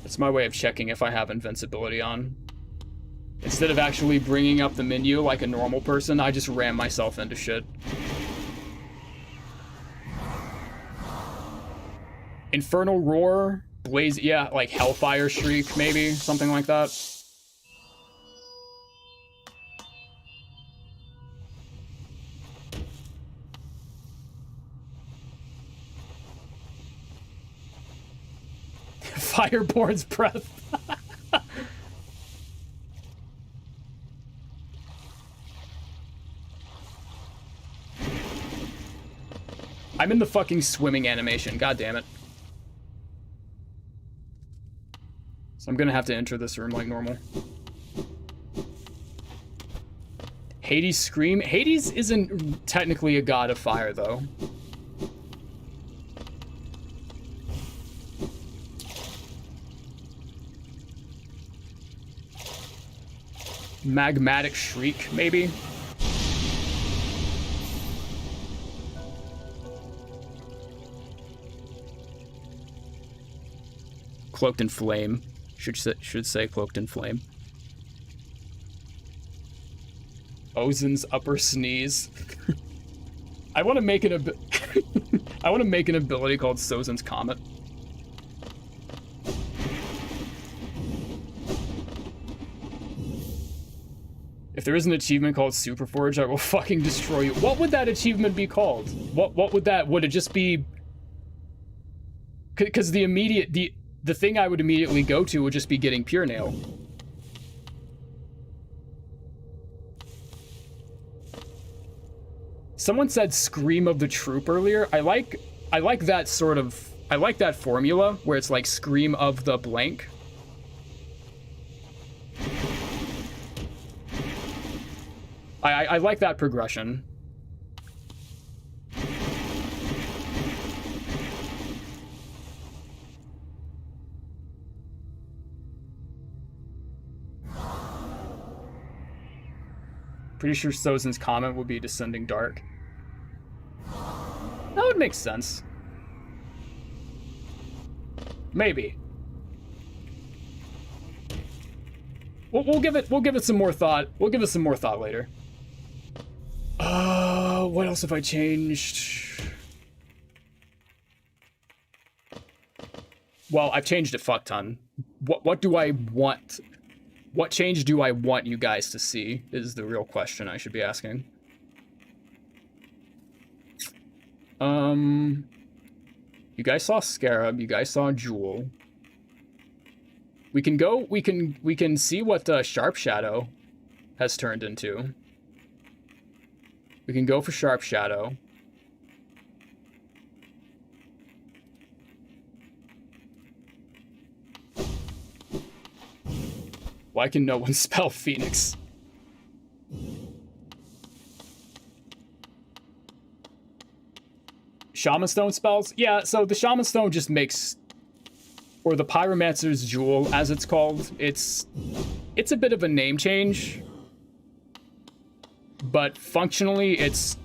It's my way of checking if I have invincibility on. Instead of actually bringing up the menu like a normal person, I just ram myself into shit. Infernal Roar, Blaze, yeah, like Hellfire Shriek, maybe, something like that. Fireborn's Breath. I'm in the fucking swimming animation, god damn it. So I'm gonna have to enter this room like normal. Hades Scream? Hades isn't technically a god of fire, though. Magmatic Shriek, maybe? Cloaked in Flame. Should say Cloaked in Flame. Ozin's Upper Sneeze. I want to make an I want to make an ability called Sozin's Comet. If there is an achievement called Superforge, I will fucking destroy you. What would that achievement be called? What would that, would it just be? Because the thing I would immediately go to would just be getting Pure Nail. Someone said Scream of the Troop earlier. I like that sort of, I like that formula where it's like Scream of the blank. I like that progression. Pretty sure Sozin's Comet would be Descending Dark. That would make sense. Maybe. We'll give it some more thought. We'll give it some more thought later. What else have I changed? Well, I've changed a fuck ton. What do I want? What change do I want you guys to see is the real question I should be asking. You guys saw Scarab, you guys saw Jewel. We can see what Sharp Shadow has turned into. We can go for Sharp Shadow. Why can no one spell Phoenix? Shaman Stone spells? Yeah, so the Shaman Stone just makes, or the Pyromancer's Jewel, as it's called, it's a bit of a name change, but functionally it's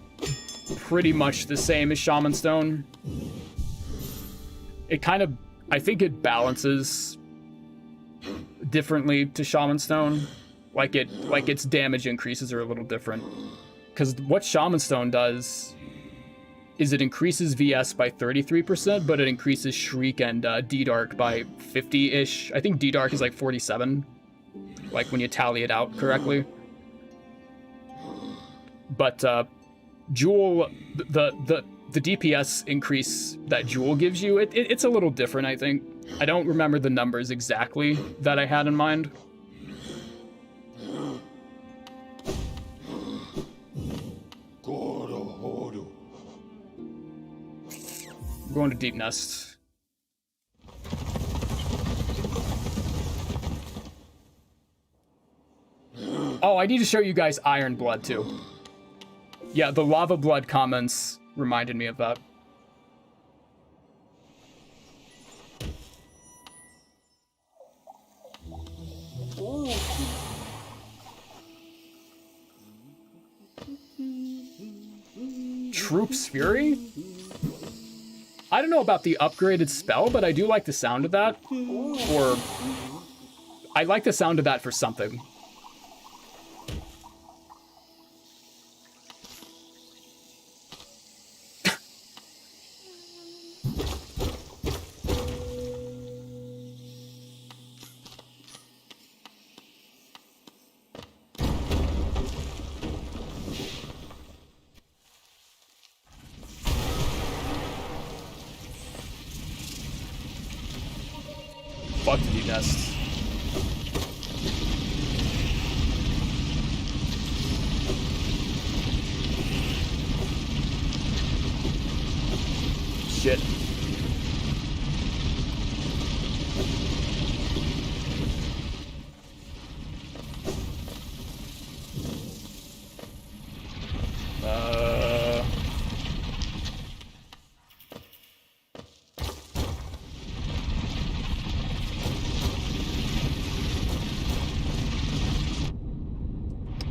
pretty much the same as Shaman Stone. It kind of, I think it balances differently to Shaman Stone. Like its damage increases are a little different. Because what Shaman Stone does is it increases VS by 33%, but it increases Shriek and D-Dark by 50-ish. I think D-Dark is like 47, like when you tally it out correctly. But Jewel, the DPS increase that Jewel gives you, it's a little different, I think. I don't remember the numbers exactly that I had in mind. I'm going to Deep Nest. Oh, I need to show you guys Iron Blood, too. Yeah, the Lava Blood comments reminded me of that. Troop's Fury? I don't know about the upgraded spell, but I do like the sound of that. Or I like the sound of that for something. Fuck the Deep Nest. Shit.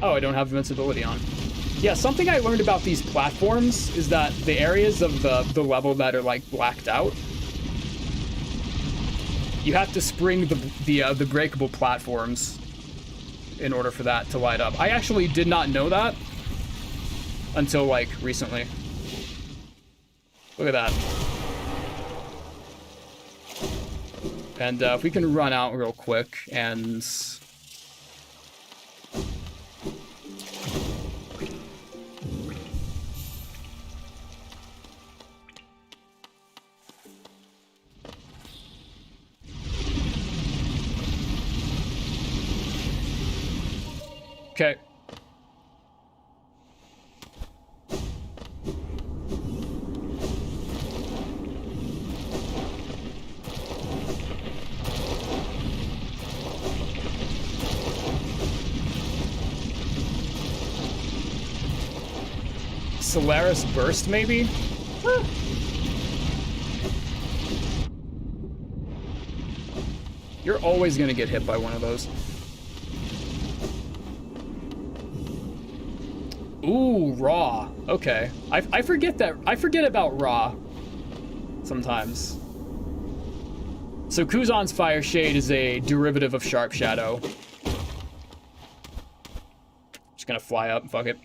Oh, I don't have invincibility on. Yeah, something I learned about these platforms is that the areas of the level that are, like, blacked out, you have to spring the breakable platforms in order for that to light up. I actually did not know that until, like, recently. Look at that. And if we can run out real quick and... Okay. Solaris Burst, maybe? You're always gonna get hit by one of those. Ooh, Raw. Okay. I forget that. I forget about Raw sometimes. So Kuzan's Fire Shade is a derivative of Sharp Shadow. Just gonna fly up, fuck it.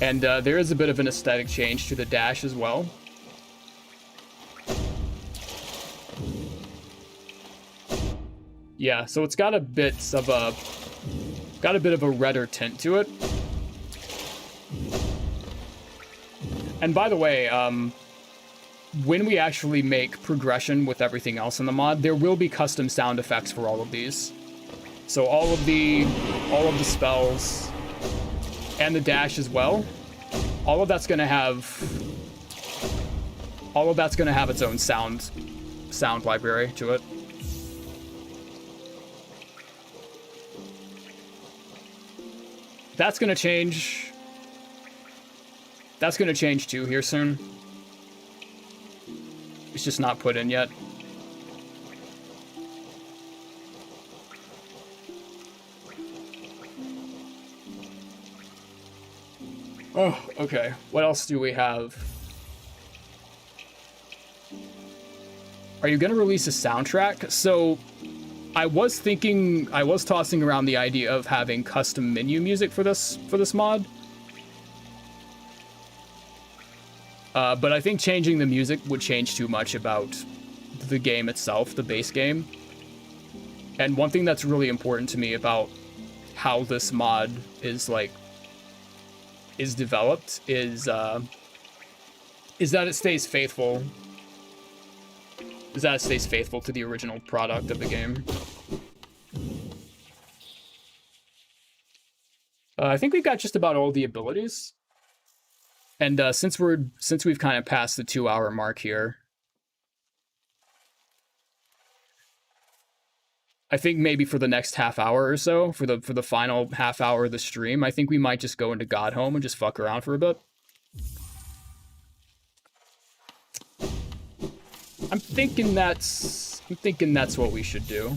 And there is a bit of an aesthetic change to the dash as well. Yeah, so it's got a bit of a redder tint to it. And by the way, when we actually make progression with everything else in the mod, there will be custom sound effects for all of these. So all of the spells and the dash as well. All of that's gonna have its own sound library to it. That's gonna change. That's gonna change too here soon. It's just not put in yet. Oh, okay. What else do we have? Are you gonna release a soundtrack? So, I was tossing around the idea of having custom menu music for this mod. But I think changing the music would change too much about the game itself, the base game. And one thing that's really important to me about how this mod is developed is that it stays faithful. Is that it stays faithful to the original product of the game. I think we've got just about all the abilities. And since we've kind of passed the 2-hour mark here, I think maybe for the next half hour or so, for the final half hour of the stream, I think we might just go into God Home and just fuck around for a bit. I'm thinking that's what we should do.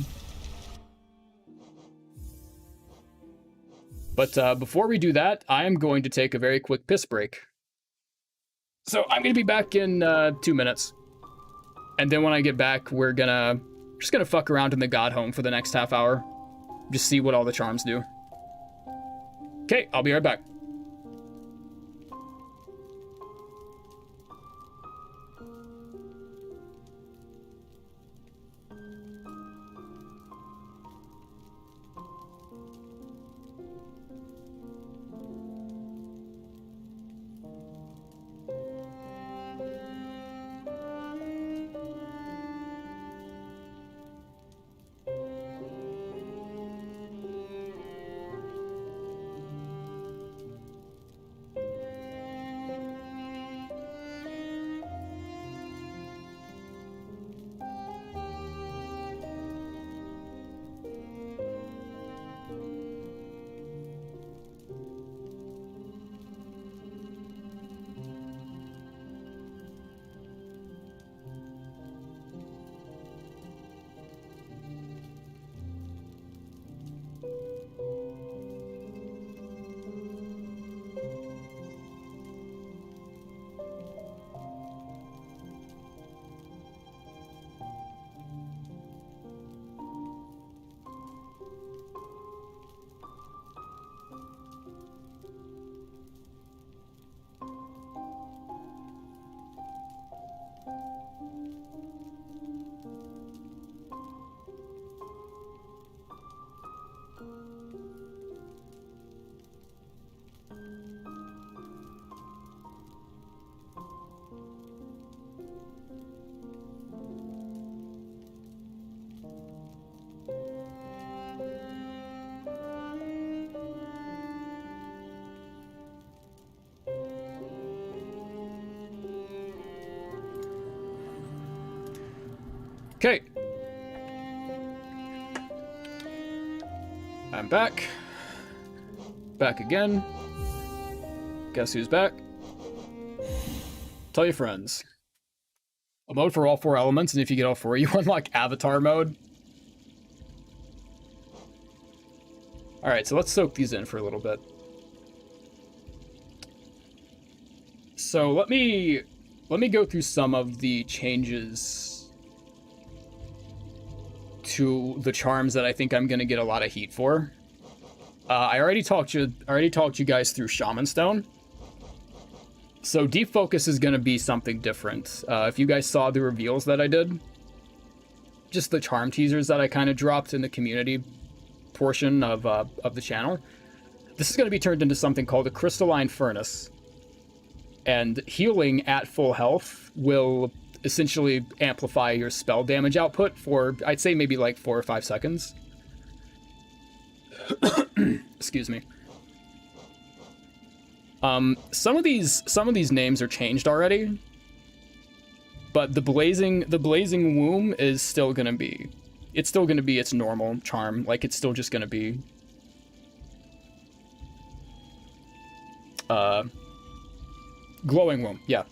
But before we do that, I am going to take a very quick piss break. So I'm gonna be back in 2 minutes, and then when I get back, we're just gonna fuck around in the God Home for the next half hour, just see what all the charms do. Okay, I'll be right back. Okay. I'm back. Back again. Guess who's back? Tell your friends. A mode for all 4 elements, and if you get all 4, you unlock avatar mode. Alright, so let's soak these in for a little bit. So let me go through some of the changes to the charms that I think I'm gonna get a lot of heat for. I already talked you guys through Shaman Stone. So Deep Focus is gonna be something different. If you guys saw the reveals that I did, just the charm teasers that I kind of dropped in the community portion of the channel, this is gonna be turned into something called a Crystalline Furnace. And healing at full health will essentially amplify your spell damage output for, I'd say, maybe like 4 or 5 seconds. Excuse me. Some of these names are changed already, but the blazing womb is still gonna be, it's still gonna be its normal charm. Like, it's still just gonna be glowing womb, yeah.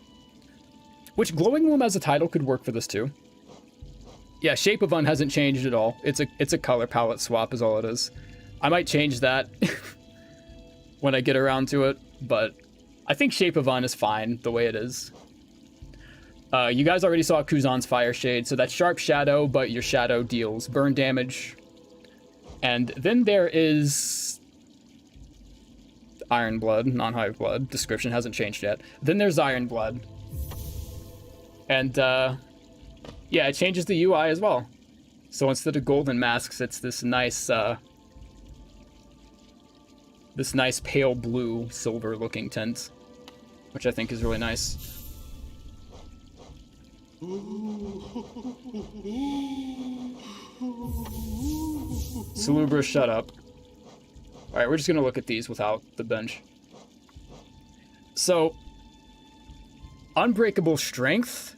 Which glowing womb as a title could work for this too. Yeah, Shape of Un hasn't changed at all. It's a color palette swap is all it is. I might change that when I get around to it, but I think Shape of Un is fine the way it is. You guys already saw Kuzan's Fire Shade, so that's Sharp Shadow, but your shadow deals burn damage. And then there is Iron Blood, non-Hive Blood. Description hasn't changed yet. Then there's Iron Blood. And yeah, it changes the UI as well. So instead of golden masks, it's this nice pale blue silver looking tint, which I think is really nice. Salubra, shut up. Alright, we're just gonna look at these without the bench. So, Unbreakable Strength.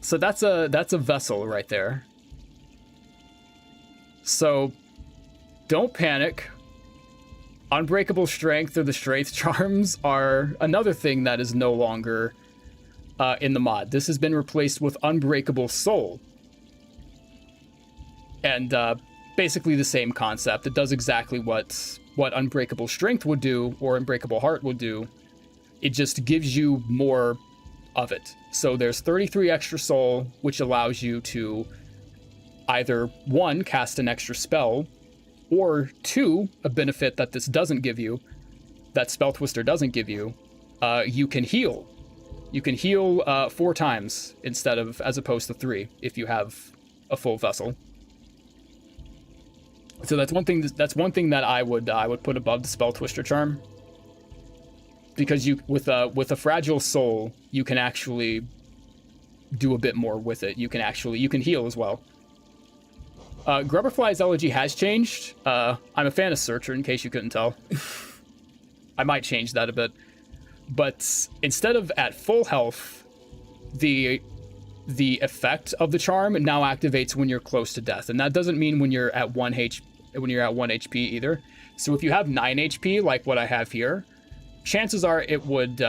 So that's a vessel right there. So, don't panic. Unbreakable Strength or the Strength Charms are another thing that is no longer in the mod. This has been replaced with Unbreakable Soul. And basically the same concept. It does exactly what Unbreakable Strength would do, or Unbreakable Heart would do. It just gives you more of it. So there's 33 extra soul, which allows you to either 1, cast an extra spell, or 2, a benefit that this doesn't give you, that Spell Twister doesn't give you, you can heal. You can heal 4 times as opposed to 3 if you have a full vessel. So that's one thing that I would put above the Spell Twister charm, because you with a fragile soul you can actually do a bit more with it. You can heal as well. Grubberfly's elegy has changed. I'm a fan of Searcher, in case you couldn't tell. I might change that a bit, but instead of at full health, the effect of the charm now activates when you're close to death, and that doesn't mean when you're at 1 HP either. So if you have 9 HP, like what I have here, chances are it would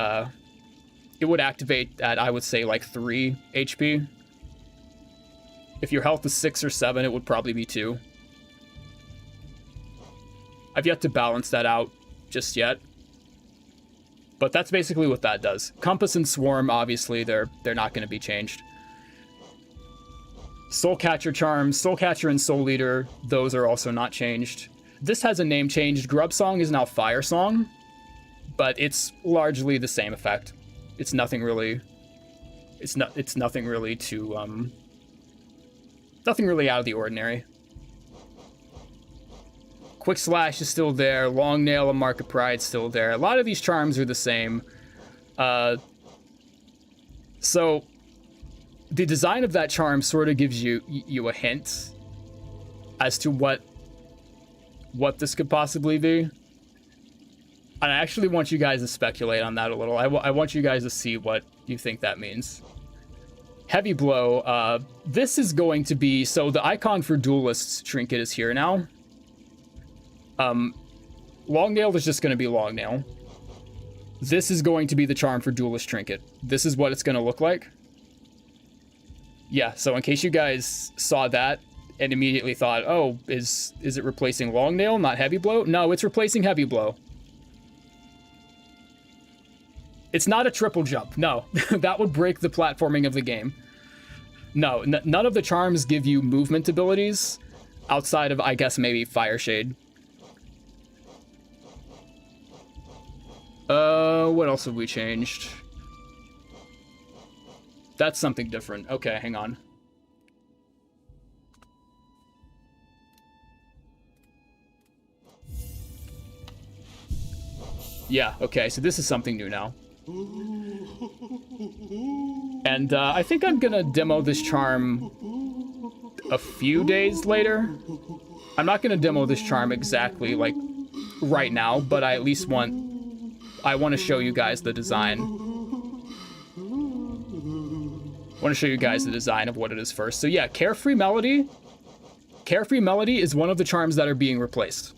activate at, I would say, like 3 HP. If your health is 6 or 7, it would probably be 2. I've yet to balance that out just yet, but that's basically what that does. Compass and Swarm, obviously, they're not going to be changed. Soulcatcher charms, Soulcatcher and Soul Leader, those are also not changed. This has a name change. Grub Song is now Fire Song, but it's largely the same effect. It's nothing really. It's nothing really to nothing really out of the ordinary. Quick Slash is still there. Long Nail and Mark of Pride still there. A lot of these charms are the same. So the design of that charm sort of gives you a hint as to what this could possibly be. And I actually want you guys to speculate on that a little. I want you guys to see what you think that means. Heavy Blow. This is going to be... So the icon for Duelist's trinket is here now. Long Nail is just going to be Long Nail. This is going to be the charm for Duelist trinket. This is what it's going to look like. Yeah, so in case you guys saw that and immediately thought, oh, is it replacing Long Nail, not Heavy Blow? No, it's replacing Heavy Blow. It's not a triple jump. No, that would break the platforming of the game. No, none of the charms give you movement abilities outside of, I guess, maybe Fire Shade. What else have we changed? That's something different. Okay, hang on. Yeah, okay, so this is something new now. And I think I'm gonna demo this charm a few days later. I'm not gonna demo this charm exactly, like, right now, but I at least want to show you guys the design. I want to show you guys the design of what it is first. So yeah, Carefree Melody. Carefree Melody is one of the charms that are being replaced.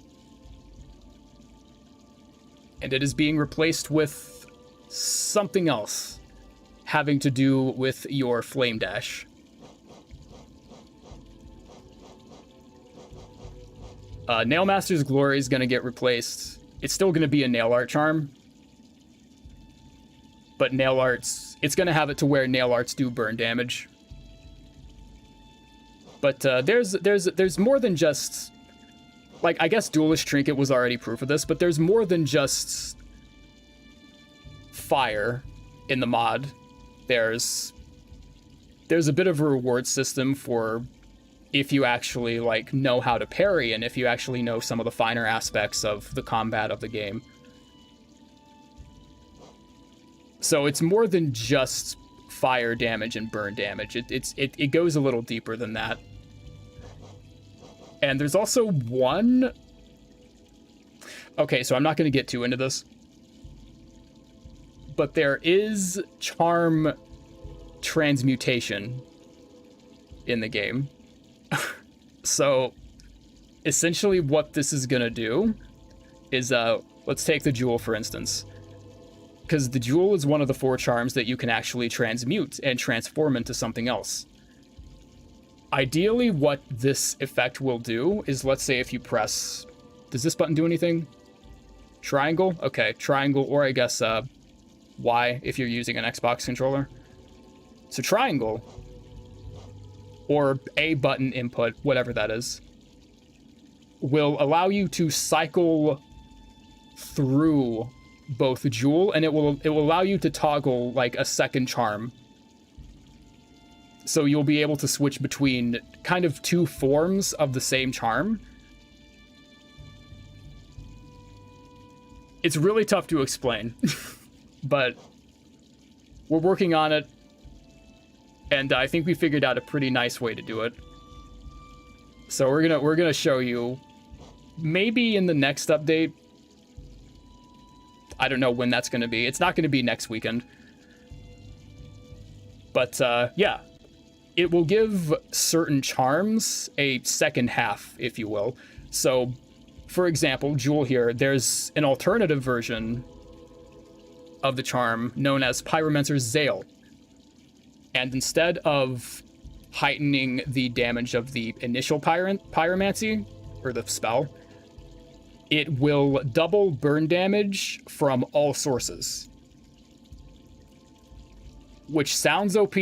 And it is being replaced with something else having to do with your Flame Dash. Nailmaster's Glory is going to get replaced. It's still going to be a nail art charm. But nail arts, it's going to have it to where nail arts do burn damage. But there's more than just... Like, I guess Duelist Trinket was already proof of this, but there's more than just fire in the mod. There's there's a bit of a reward system for if you actually like know how to parry and if you actually know some of the finer aspects of the combat of the game. So it's more than just fire damage and burn damage. It goes a little deeper than that. And there's also one... Okay, so I'm not going to get too into this. But there is charm transmutation in the game. So essentially what this is going to do is, let's take the jewel for instance. Because the jewel is one of the 4 charms that you can actually transmute and transform into something else. Ideally, what this effect will do is, let's say if you press... Does this button do anything? Triangle? Okay, triangle, or I guess Y if you're using an Xbox controller. So triangle, or A button input, whatever that is, will allow you to cycle through both jewel, and it will allow you to toggle like a second charm. So you'll be able to switch between kind of 2 forms of the same charm. It's really tough to explain, but we're working on it, and I think we figured out a pretty nice way to do it. So we're gonna show you maybe in the next update. I don't know when that's going to be. It's not going to be next weekend. But, yeah. It will give certain charms a second half, if you will. So, for example, Jewel here, there's an alternative version of the charm known as Pyromancer's Zale. And instead of heightening the damage of the initial pyromancy, or the spell, it will double burn damage from all sources. Which sounds OP.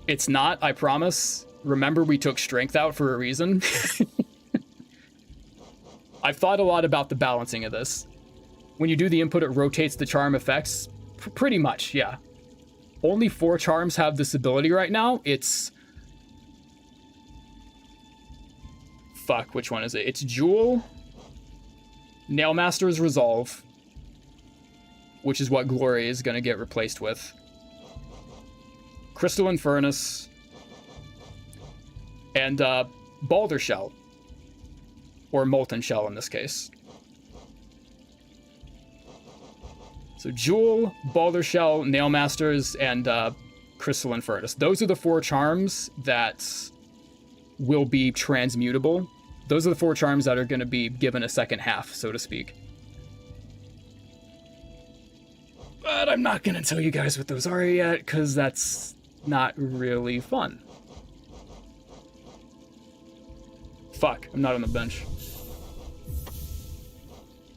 It's not, I promise. Remember, we took strength out for a reason. I've thought a lot about the balancing of this. When you do the input, it rotates the charm effects. Pretty much, yeah. Only 4 charms have this ability right now. It's... Fuck, which one is it? It's Jewel... Nailmaster's Resolve, which is what Glory is going to get replaced with. Crystalline Furnace. And Balder Shell. Or Molten Shell in this case. So Jewel, Balder Shell, Nailmasters, and Crystalline Furnace. Those are the 4 charms that will be transmutable. Those are the 4 charms that are going to be given a second half, so to speak. But I'm not going to tell you guys what those are yet, because that's not really fun. Fuck, I'm not on the bench.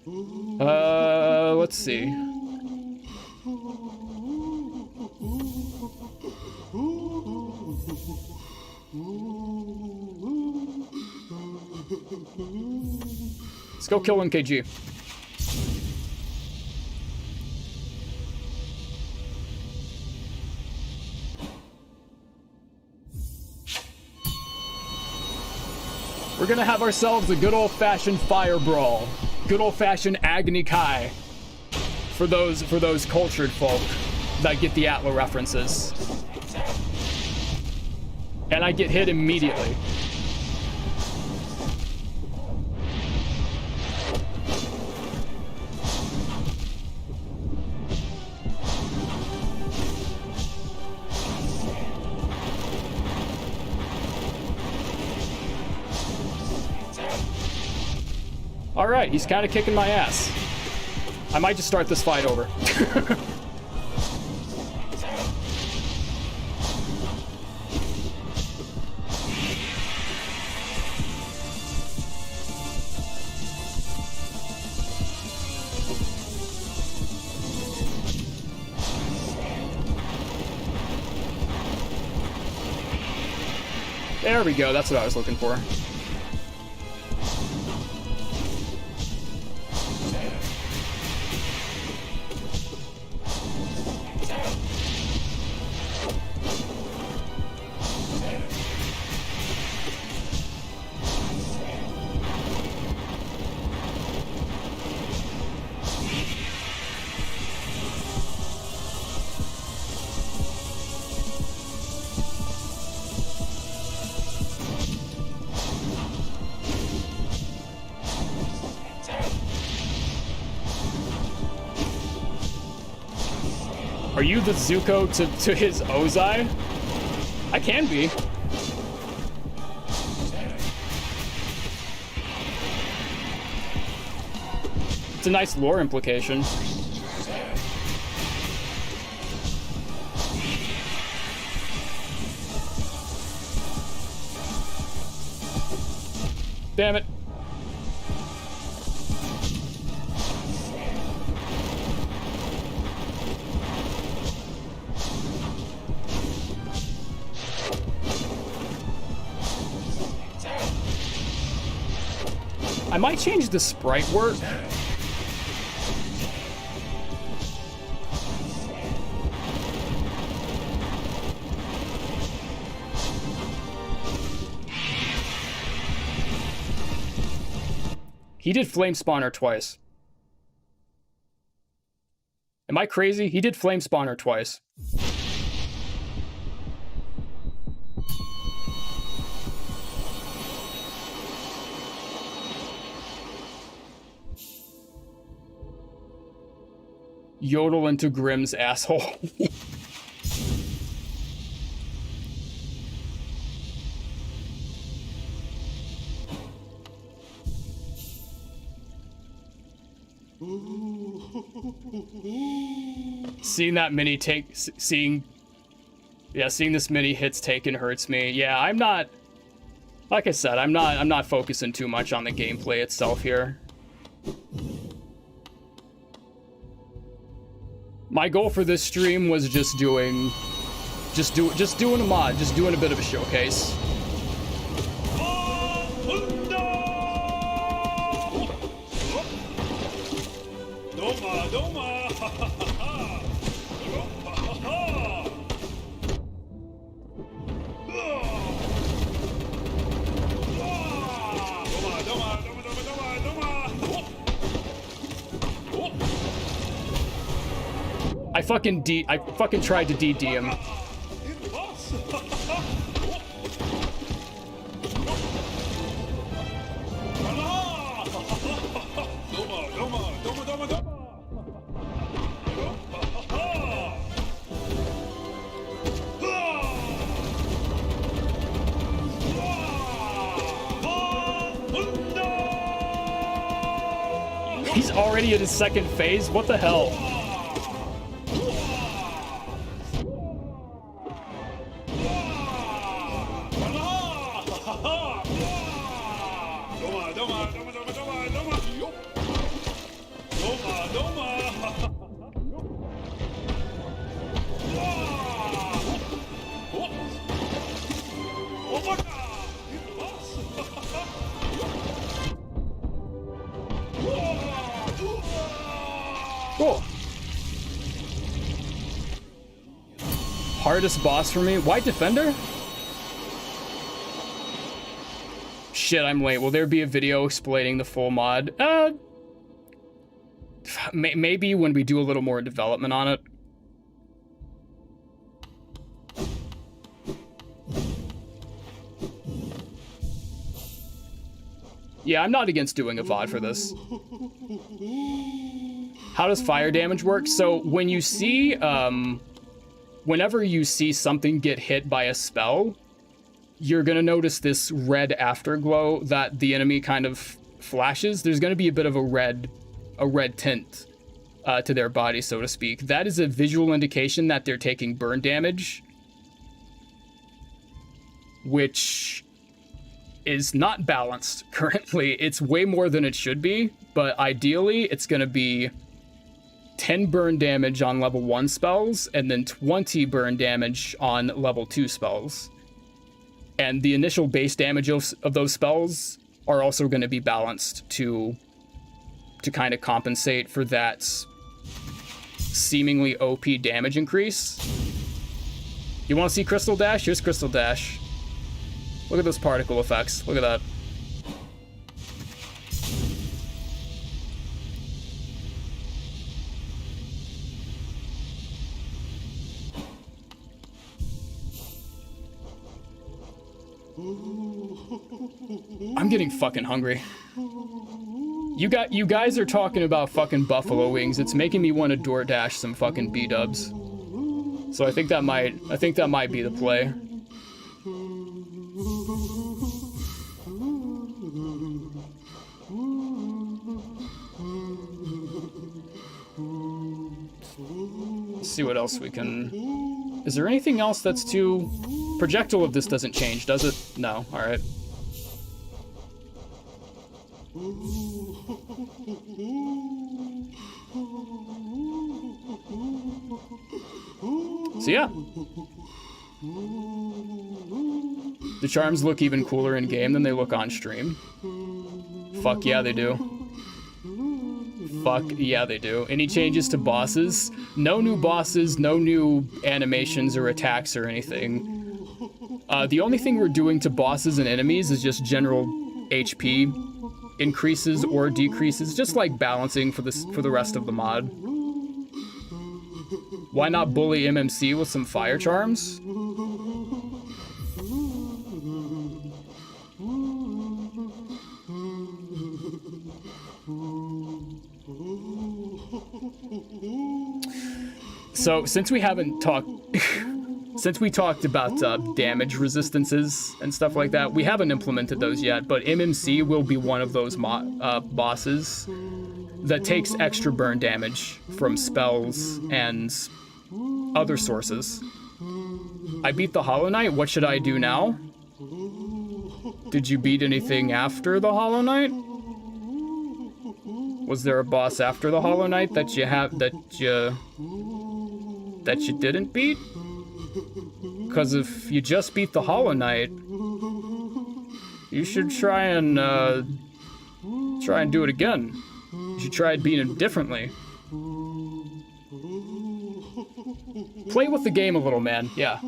Let's see. Let's go kill 1KG. We're gonna have ourselves a good old-fashioned fire brawl. Good old-fashioned Agni Kai. For those cultured folk that get the Atla references. And I get hit immediately. Alright, he's kind of kicking my ass. I might just start this fight over. There we go, that's what I was looking for. Are you the Zuko to his Ozai? I can be. It's a nice lore implication. Damn it. I might change the sprite work. He did flame spawner twice. Am I crazy? He did flame spawner twice. Yodel into Grimm's asshole. Seeing that mini seeing this mini hits taken hurts me. Yeah, I'm not, like I said, I'm not focusing too much on the gameplay itself here. My goal for this stream was just doing a mod, just doing a bit of a showcase. I fucking tried to DD him. He's already in his second phase? What the hell? Cool. Hardest boss for me? White Defender? Shit, I'm late. Will there be a video explaining the full mod? Maybe when we do a little more development on it. Yeah, I'm not against doing a VOD for this. How does fire damage work? So when you see, whenever you see something get hit by a spell, you're gonna notice this red afterglow that the enemy kind of flashes. There's gonna be a bit of a red tint to their body, so to speak. That is a visual indication that they're taking burn damage, which is not balanced currently. It's way more than it should be, but ideally it's gonna be 10 burn damage on level 1 spells, and then 20 burn damage on level 2 spells. And the initial base damage of those spells are also going to be balanced to kind of compensate for that seemingly OP damage increase. You want to see Crystal Dash? Here's Crystal Dash. Look at those particle effects. Look at that. I'm getting fucking hungry. You guys are talking about fucking buffalo wings. It's making me want to DoorDash some fucking B-dubs. So I think that might be the play. Let's see what else we can... Is there anything else that's too... Projectile of this doesn't change, does it? No, alright. So yeah. The charms look even cooler in game than they look on stream. Fuck yeah, they do. Fuck yeah, they do. Any changes to bosses? No new bosses, no new animations or attacks or anything. The only thing we're doing to bosses and enemies is just general HP increases or decreases, just like balancing for the rest of the mod. Why not bully MMC with some fire charms? So, since we haven't talked... Since we talked about damage resistances and stuff like that, we haven't implemented those yet, but MMC will be one of those bosses that takes extra burn damage from spells and other sources. I beat the Hollow Knight, what should I do now? Did you beat anything after the Hollow Knight? Was there a boss after the Hollow Knight that you didn't beat? Because if you just beat the Hollow Knight, you should try and do it again. You should try beating him differently. Play with the game a little, man. Yeah.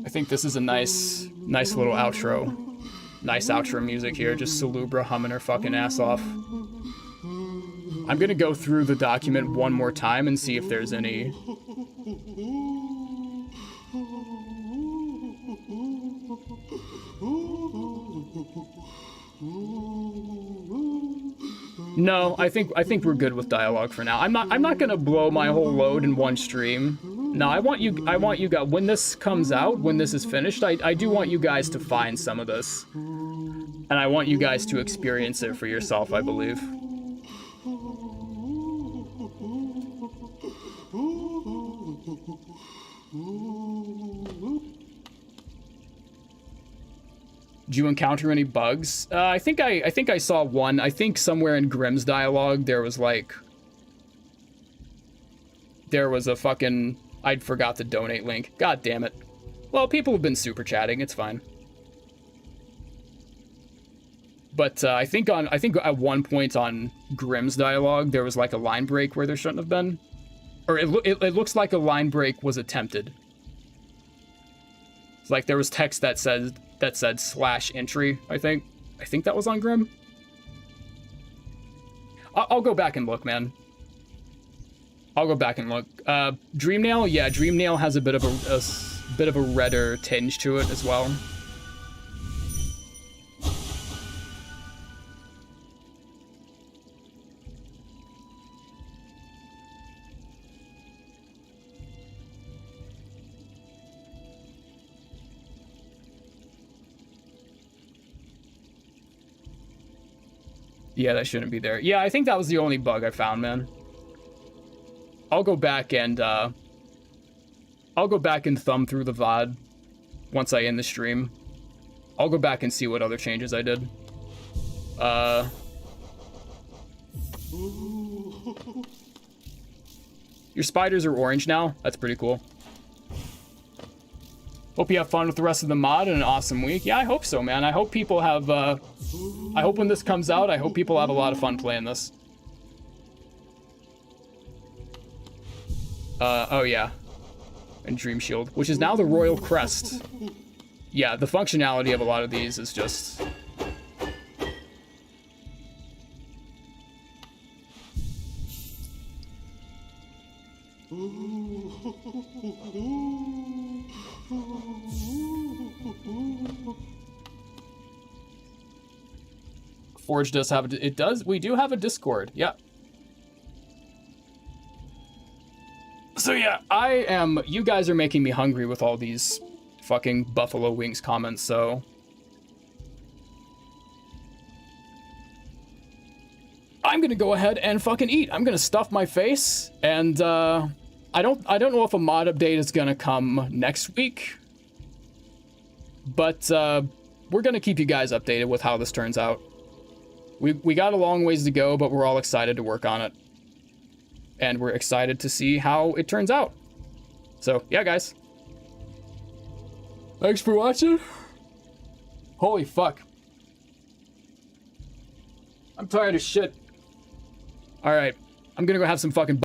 I think this is a nice little outro. Nice outro music here, just Salubra humming her fucking ass off. I'm gonna go through the document one more time and see if there's any... No, I think we're good with dialogue for now. I'm not gonna blow my whole load in one stream. No, I want you guys, when this comes out, when this is finished, I do want you guys to find some of this. And I want you guys to experience it for yourself, I believe. Did you encounter any bugs? I think I saw one. I think somewhere in Grimm's dialogue there was a fucking... I forgot the donate link. God damn it. Well, people have been super chatting. It's fine. But I think at one point on Grimm's dialogue there was like a line break where there shouldn't have been, or it looks like a line break was attempted. It's like there was text that said /entry. I think that was on Grimm. I'll go back and look, man. I'll go back and look. Dreamnail, yeah, Dreamnail has a bit of a redder tinge to it as well. Yeah, that shouldn't be there. Yeah, I think that was the only bug I found, man. I'll go back and thumb through the VOD once I end the stream. I'll go back and see what other changes I did. Your spiders are orange now. That's pretty cool. Hope you have fun with the rest of the mod and an awesome week. Yeah, I hope so, man. I hope people have, I hope when this comes out, I hope people have a lot of fun playing this. Oh yeah. And Dream Shield, which is now the Royal Crest. Yeah, the functionality of a lot of these is just... Forge does have it does. We do have a Discord. Yeah. So yeah, you guys are making me hungry with all these fucking buffalo wings comments, so I'm gonna go ahead and fucking eat. I'm gonna stuff my face, and I don't know if a mod update is gonna come next week, but we're gonna keep you guys updated with how this turns out. We got a long ways to go, but we're all excited to work on it. And we're excited to see how it turns out. So, yeah, guys. Thanks for watching. Holy fuck. I'm tired as shit. Alright, I'm gonna go have some fucking